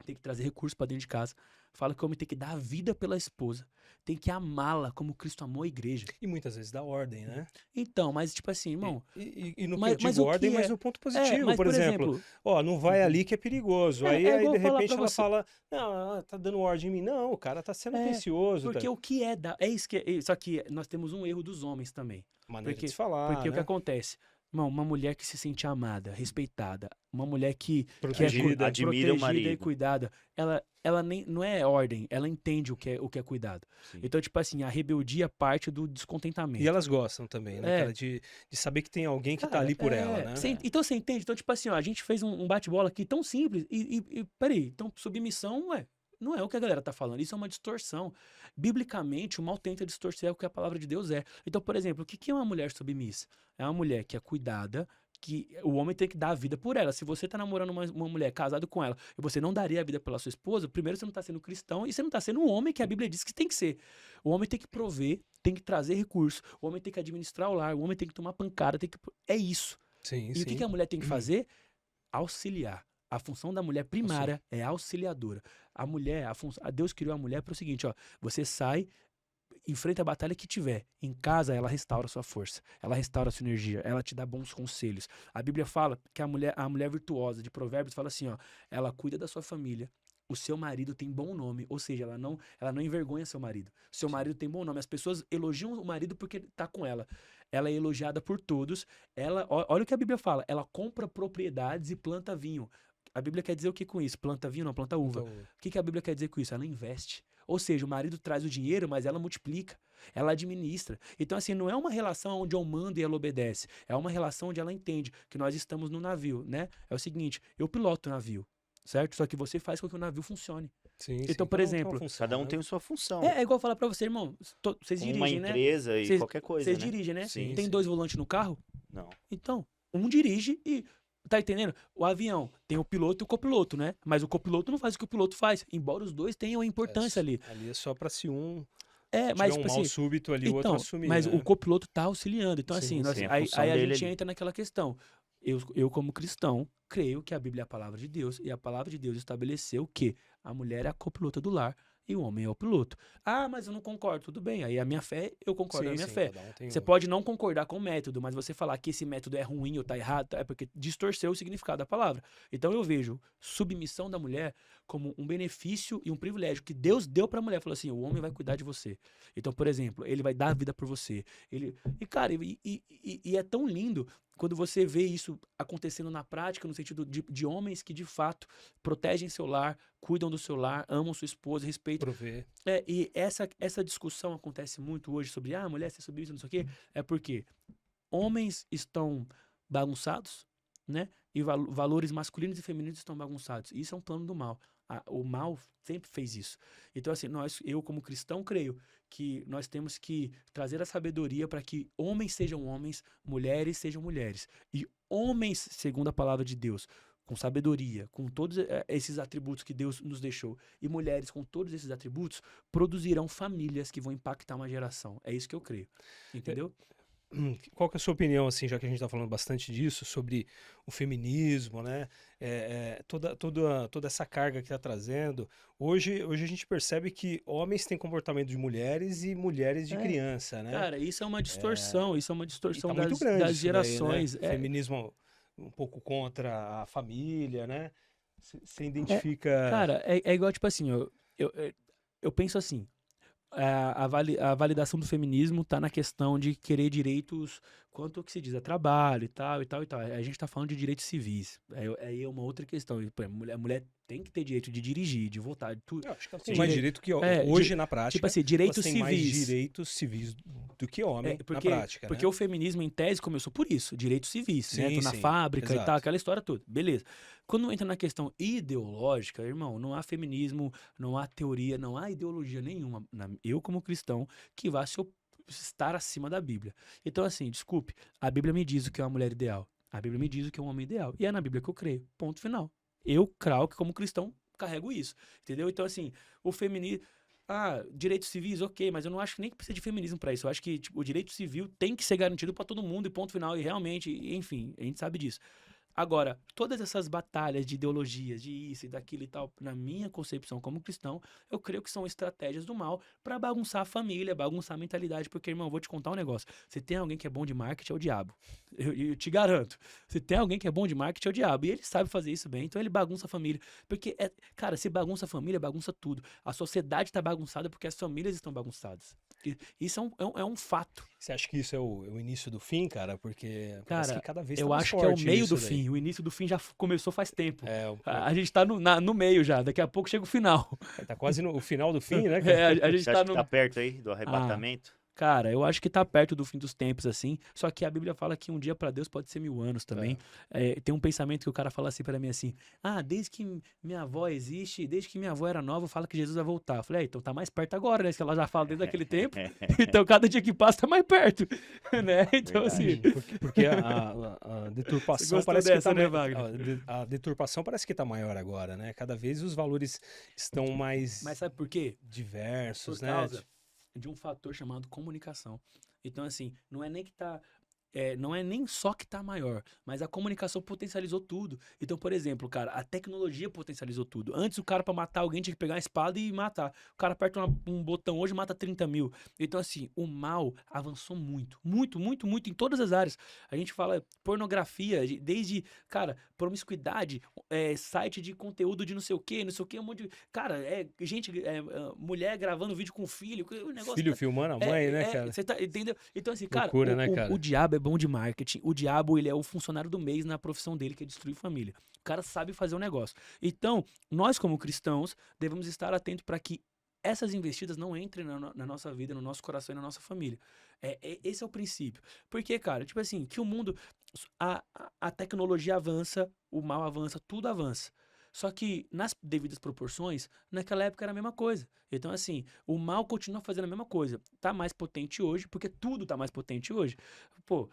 tem que trazer recursos para dentro de casa. Fala que o homem tem que dar a vida pela esposa. Tem que amá-la como Cristo amou a igreja. E muitas vezes dá ordem, né? Então, mas tipo assim, irmão... E no que eu digo ordem, mas no ponto positivo. mas, por exemplo, ó, não vai ali que é perigoso. Aí de repente ela fala, não, tá dando ordem em mim. Não, o cara tá sendo atencioso. Porque o que é... Só que nós temos um erro dos homens também. Maneira de falar, Porque o que acontece? Irmão, uma mulher que se sente amada, respeitada, uma mulher que é Protegida. Admira o protegida e marido. cuidada, ela nem, não é ordem, ela entende o que é cuidado. Sim. Então, tipo assim, a rebeldia parte do descontentamento. E elas gostam também, né, É. cara, de saber que tem alguém que tá Cara, ali por ela, né? Então você entende? Então, tipo assim, ó, a gente fez um bate-bola aqui tão simples e peraí, então submissão, não é o que a galera tá falando, isso é uma distorção. Biblicamente, o mal tenta distorcer o que a palavra de Deus é. Então, por exemplo, o que é uma mulher submissa? É uma mulher que é cuidada, que o homem tem que dar a vida por ela. Se você tá namorando uma mulher, casado com ela, e você não daria a vida pela sua esposa, primeiro você não tá sendo cristão e você não tá sendo um homem que a Bíblia diz que tem que ser. O homem tem que prover, tem que trazer recursos, o homem tem que administrar o lar, o homem tem que tomar pancada, é isso. Sim, E o que a mulher tem que fazer? Auxiliar. A função da mulher primária é auxiliadora. A mulher, a Deus criou a mulher para o seguinte, ó, você sai, enfrenta a batalha que tiver. Em casa, ela restaura a sua força, ela restaura a sua energia, ela te dá bons conselhos. A Bíblia fala que a mulher virtuosa de Provérbios fala assim, ó, ela cuida da sua família. O seu marido tem bom nome, ou seja, ela não envergonha seu marido. Seu marido tem bom nome. As pessoas elogiam o marido porque tá com ela. Ela é elogiada por todos. Olha o que a Bíblia fala. Ela compra propriedades e planta vinho. A Bíblia quer dizer o que com isso? Planta vinho, não planta uva. Então, O que a Bíblia quer dizer com isso? Ela investe. Ou seja, o marido traz o dinheiro, mas ela multiplica. Ela administra. Então, assim, não é uma relação onde eu mando e ela obedece. É uma relação onde ela entende que nós estamos no navio, né? É o seguinte, eu piloto o navio, certo? Só que você faz com que o navio funcione. sim, Então, por cada um tem uma exemplo, função, Cada um né? tem a sua função. É igual falar pra você, irmão, vocês Com uma dirigem, né? empresa e Vocês- qualquer coisa, Vocês né? dirigem, né? Sim, Tem sim. 2 volantes no carro? Não. Então, um dirige e... Tá entendendo? O avião tem o piloto e o copiloto, né? Mas o copiloto não faz o que o piloto faz. Embora os dois tenham a importância ali. Ali é só pra se um Mas, tiver um tipo mal assim... súbito ali, o outro Então, assumir, mas né? o copiloto tá auxiliando. Então, Sim, assim, nós- sim, a aí, função aí a dele gente ali. entra naquela questão. Eu, como cristão, creio que a Bíblia é a palavra de Deus. E a palavra de Deus estabeleceu que a mulher é a copilota do lar e o homem é o piloto. Ah, mas eu não concordo. Tudo bem. Aí a minha fé, eu concordo na minha fé. cada um tem Você pode não concordar com o método, mas você falar que esse método é ruim ou tá errado, é porque distorceu o significado da palavra. Então eu vejo submissão da mulher como um benefício e um privilégio que Deus deu pra mulher. Falou assim, o homem vai cuidar de você. Então, por exemplo, ele vai dar a vida por você. E cara, é tão lindo quando você vê isso acontecendo na prática, no sentido de homens que de fato protegem seu lar, cuidam do seu lar, amam sua esposa, respeitam. prover. E essa discussão acontece muito hoje sobre mulher ser submissa, não sei o quê, é porque homens estão bagunçados, né? E valores masculinos e femininos estão bagunçados. Isso é um plano do mal. O mal sempre fez isso. Então, assim, eu como cristão creio que nós temos que trazer a sabedoria para que homens sejam homens, mulheres sejam mulheres. E homens, segundo a palavra de Deus, com sabedoria, com todos esses atributos que Deus nos deixou, e mulheres com todos esses atributos, produzirão famílias que vão impactar uma geração. É isso que eu creio. Entendeu? Qual que é a sua opinião, assim, já que a gente está falando bastante disso, sobre o feminismo, né? Toda essa carga que está trazendo. Hoje a gente percebe que homens têm comportamento de mulheres e mulheres de criança, né? Cara, isso é uma distorção. Isso é uma E distorção tá muito das grande isso daí, né? gerações. Feminismo um pouco contra a família, né? Você identifica... Cara, é igual, tipo assim, eu penso assim, a validação do feminismo tá na questão de querer direitos, quanto que se diz, a trabalho e tal, e tal, e tal. A gente tá falando de direitos civis. Aí é uma outra questão. A mulher tem que ter direito de dirigir, de votar, de tudo. Eu acho que ela tem mais direito que hoje na prática. Tipo assim, direitos elas têm civis. mais direitos civis do que homem na prática, Porque né? o feminismo, em tese, começou por isso, direitos civis, né? Sim, Tô na sim, fábrica e exato. tal, aquela história toda. Beleza. Quando entra na questão ideológica, irmão, não há feminismo, não há teoria, não há ideologia nenhuma, eu como cristão, que vá estar acima da Bíblia. Então, assim, desculpe, a Bíblia me diz o que é uma mulher ideal. A Bíblia me diz o que é um homem ideal. E é na Bíblia que eu creio. Ponto final. Eu, que como cristão, carrego isso. Entendeu? Então, assim, o feminismo... direitos civis, ok, mas eu não acho que nem que precisa de feminismo pra isso. Eu acho que tipo, o direito civil tem que ser garantido pra todo mundo e ponto final. E realmente, enfim, a gente sabe disso. Agora, todas essas batalhas de ideologias, de isso e daquilo e tal, na minha concepção como cristão, eu creio que são estratégias do mal pra bagunçar a família, bagunçar a mentalidade. Porque, irmão, eu vou te contar um negócio. Se tem alguém que é bom de marketing, é o diabo. Eu te garanto. Se tem alguém que é bom de marketing, é o diabo. E ele sabe fazer isso bem, então ele bagunça a família. Porque, cara, se bagunça a família, bagunça tudo. A sociedade tá bagunçada porque as famílias estão bagunçadas. Isso é um fato. Você acha que isso é o início do fim, cara? Porque parece Cara, que cada vez tá eu mais acho que é o forte meio isso do daí. fim. O início do fim já começou faz tempo. É, A gente tá no meio já. Daqui a pouco chega o final. tá quase no final do fim, né, cara? A gente Você tá acha que tá no. perto aí do Ah, arrebatamento? cara, eu acho que tá perto do fim dos tempos, assim. Só que a Bíblia fala que um dia pra Deus pode ser 1000 anos também. Tem um pensamento que o cara fala assim pra mim assim: ah, desde que minha avó existe, desde que minha avó era nova, fala que Jesus vai voltar. Eu falei, então tá mais perto agora, né? Se ela já fala desde aquele tempo. Então cada dia que passa tá mais perto, né? Então assim. Porque a Você deturpação gostou parece dessa, que tá né, Wagner? a deturpação parece que tá maior agora, né? Cada vez os valores estão mais Mas sabe por quê? diversos, Por né? causa de um fator chamado comunicação. Então, assim, não é nem que tá. Não é nem só que tá maior, mas a comunicação potencializou tudo. Então, por exemplo, cara, a tecnologia potencializou tudo. Antes, o cara, pra matar alguém, tinha que pegar uma espada e matar. O cara aperta um botão hoje e mata 30 mil. Então, assim, o mal avançou muito. Muito, muito, muito em todas as áreas. A gente fala pornografia, desde, cara, promiscuidade, site de conteúdo de não sei o quê, um monte de. Cara, mulher gravando vídeo com o filho, o negócio. Filho filmando a mãe, né, cara? Você tá, entendeu? Então, assim, cara, Loucura, né, cara? o diabo é bom de marketing. O diabo, ele é o funcionário do mês na profissão dele, que é destruir família. O cara sabe fazer um negócio. Então, nós, como cristãos, devemos estar atentos para que essas investidas não entrem na nossa vida, no nosso coração e na nossa família. Esse é o princípio. Porque, cara, tipo assim, que o mundo. A tecnologia avança, o mal avança, tudo avança. Só que, nas devidas proporções, naquela época era a mesma coisa. Então, assim, o mal continua fazendo a mesma coisa. Tá mais potente hoje, porque tudo tá mais potente hoje. Pô,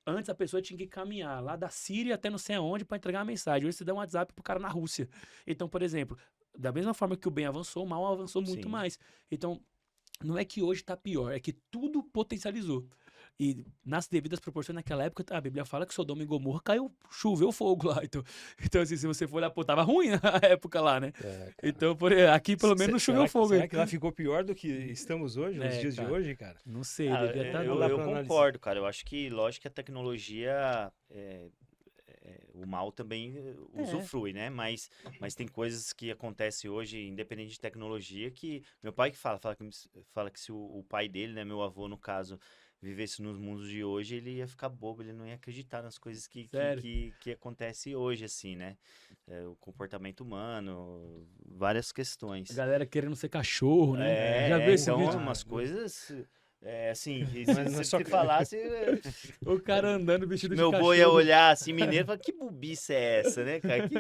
antes a pessoa tinha que caminhar lá da Síria até não sei aonde para entregar uma mensagem. Hoje você dá um WhatsApp pro cara na Rússia. Então, por exemplo, da mesma forma que o bem avançou, o mal avançou muito Sim. mais. Então, não é que hoje tá pior, é que tudo potencializou. E nas devidas proporções, naquela época, a Bíblia fala que Sodoma e Gomorra choveu fogo lá. Então assim, se você for olhar, pô, tava ruim na época lá, né? Cara. Então, aqui pelo menos não choveu fogo. Será que lá ficou pior do que estamos hoje, nos dias cara, de hoje, cara? Não sei, Ah, devia estar. não dá eu pra analisar. concordo, cara. Eu acho que, lógico que a tecnologia, o mal também usufrui, né? Mas tem coisas que acontecem hoje, independente de tecnologia, que meu pai que fala que se o pai dele, né, meu avô no caso, vivesse nos mundos de hoje, ele ia ficar bobo, ele não ia acreditar nas coisas que acontecem hoje, assim, né? O comportamento humano, várias questões. A galera querendo ser cachorro, né? Já viu esse então, vídeo? umas coisas, assim, Mas não é se só você que- falasse, O cara andando vestido meu de boi cachorro. ia olhar assim, mineiro, e falar, que bobice é essa, né, cara? Que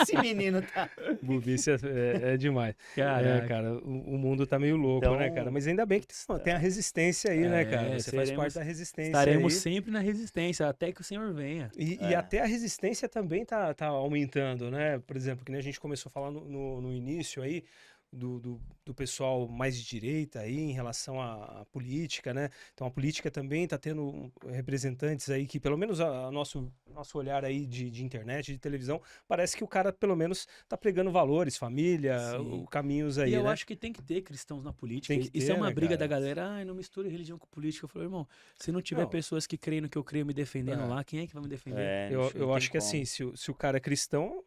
esse menino tá... Bobice é demais. Caraca. Cara, o mundo tá meio louco, Então, né, cara? Mas ainda bem que tem a resistência aí, né, cara? Você faz parte da resistência Estaremos aí. sempre na resistência, até que o Senhor venha. E até a resistência também tá aumentando, né? Por exemplo, que nem a gente começou a falar no início aí, do pessoal mais de direita aí em relação à política, né? Então a política também está tendo representantes aí que, pelo menos nosso olhar aí de internet, de televisão, parece que o cara pelo menos está pregando valores, família, Sim. caminhos aí, E eu né? acho que tem que ter cristãos na política. Tem que Isso ter, é uma né, briga cara? da galera. Ai, não misture religião com política. Eu falei, irmão, se não tiver Não. pessoas que creem no que eu creio me defendendo É. lá, quem é que vai me defender? não Eu tem acho que como. assim, se o cara é cristão,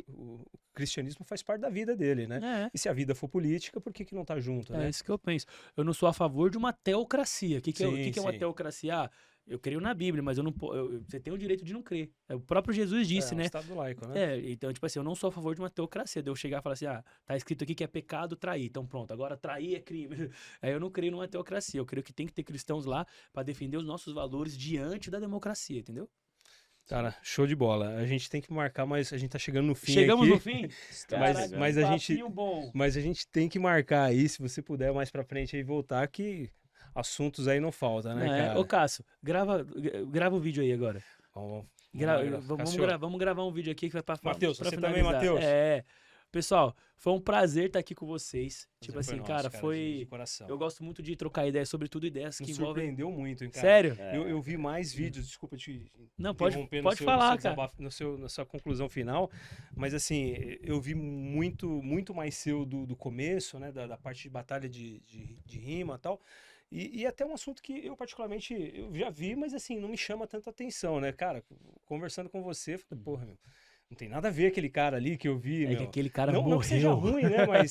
o cristianismo faz parte da vida dele, né? E se a vida for política, por que não tá junto, É né? isso que eu penso. Eu não sou a favor de uma teocracia. O que é uma Sim. teocracia? Ah, eu creio na Bíblia, mas eu não você tem o direito de não crer. O próprio Jesus disse, um né? estado laico, né? Então, tipo assim, eu não sou a favor de uma teocracia. De eu chegar e falar assim, tá escrito aqui que é pecado trair. Então, pronto, agora trair é crime. Aí eu não creio numa teocracia. Eu creio que tem que ter cristãos lá para defender os nossos valores diante da democracia, entendeu? Cara, show de bola. A gente tem que marcar, mas a gente tá chegando no fim Chegamos aqui. no fim? Mas a gente- papinho bom. Mas a gente tem que marcar aí, se você puder mais pra frente aí voltar, que assuntos aí não faltam, né, cara? Ô, Cássio, grava o vídeo aí agora. Vamos Vamos gravar um vídeo aqui que vai pra Matheus, pra você também, finalizar. Matheus? Pessoal, foi um prazer estar aqui com vocês. Tipo Prazer assim, foi cara, nosso, foi. de coração. Eu gosto muito de trocar ideias, sobretudo ideias que Nos envolvem. surpreendeu muito, hein, cara? Sério? Eu vi mais vídeos, desculpa te Não, pode interromper no seu falar, cara. desabafo, na sua conclusão final, mas assim, eu vi muito mais seu do começo, né, da parte de batalha de rima e tal, e até um assunto que eu particularmente, eu já vi, mas assim, não me chama tanta atenção, né, cara, conversando com você, eu falei, porra, meu, Não tem nada a ver aquele cara ali que eu vi, É que meu. aquele cara Não, morreu. não que seja ruim, né? Mas,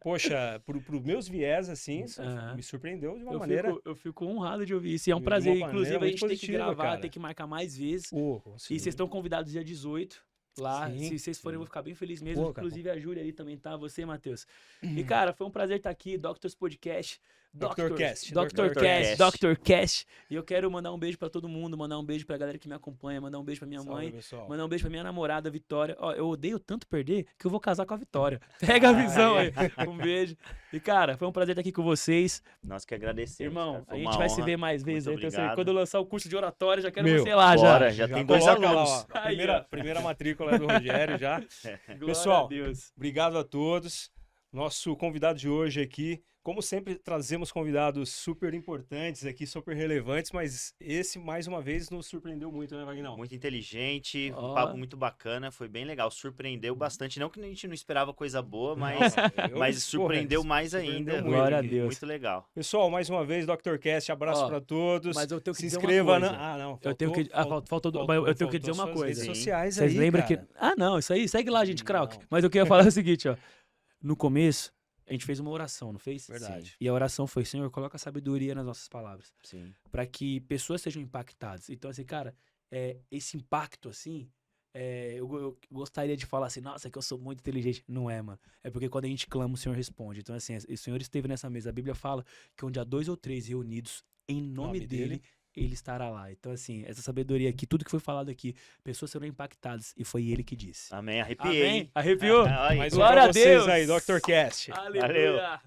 poxa, pro meus viés, assim, Aham. me surpreendeu de uma maneira. Eu fico honrado de ouvir isso. E é um De uma prazer. maneira Inclusive, a muito gente tem que positiva, gravar, cara. tem que marcar mais vezes. Pô, E sim. vocês estão convidados dia 18 lá. Sim, Se vocês forem, eu sim. vou ficar bem feliz mesmo. Pô, cara. Inclusive, a Júlia ali também tá. Você, Matheus. E, cara, foi um prazer estar aqui. Doctors Podcast. Doctorcast, Doctorcast. Doctorcast. E eu quero mandar um beijo pra todo mundo. Mandar um beijo pra galera que me acompanha. Mandar um beijo pra minha Salve, mãe. pessoal. Mandar um beijo pra minha namorada, Vitória. Ó, eu odeio tanto perder que eu vou casar com a Vitória. Pega a visão aí. Um beijo. E, cara, foi um prazer estar aqui com vocês. Nós que agradecemos. Irmão, cara. Foi a uma gente vai se honra. ver mais vezes. Muito Aí, então, assim, obrigado. quando eu lançar o curso de oratória, já quero Meu, você lá Bora, já. já tem dois coloca alunos. lá, ó, a Aí, primeira, ó. primeira matrícula é do Rogério já. Glória Pessoal, a Deus. Obrigado a todos. Nosso convidado de hoje aqui, como sempre, trazemos convidados super importantes aqui, super relevantes, mas esse, mais uma vez, nos surpreendeu muito, né, Vagnão? Muito inteligente, Ó. um papo muito bacana, foi bem legal, surpreendeu bastante. Não que a gente não esperava coisa boa, mas, Eu- mas surpreendeu porra, mais surpreendeu ainda. muito Glória a aqui. Deus. Muito legal. Pessoal, mais uma vez, Doctorcast, abraço Ó, para todos. mas eu tenho que Se dizer uma inscreva coisa. na... Ah, não, Eu tenho que. Faltou. Mas eu tenho que dizer uma suas coisa. redes Sim. sociais Vocês aí, lembram cara. que. Ah, não, isso aí. Segue lá, gente, Não. Krauk. Mas eu queria falar o seguinte, ó. No começo, a gente fez uma oração, não fez? Verdade. E a oração foi: Senhor, coloca sabedoria nas nossas palavras. Sim. Pra que pessoas sejam impactadas. Então, assim, cara, esse impacto, assim, eu gostaria de falar assim, nossa, que eu sou muito inteligente. Não é, mano. É porque quando a gente clama, o Senhor responde. Então, assim, o Senhor esteve nessa mesa. A Bíblia fala que onde há 2 ou 3 reunidos em nome dele, ele estará lá. Então, assim, essa sabedoria aqui, tudo que foi falado aqui, pessoas serão impactadas. E foi ele que disse. Amém. Arrepiei. Amém? hein? Arrepiou? Aí. Mais um Glória pra a vocês Deus. aí, Doctorcast. Aleluia.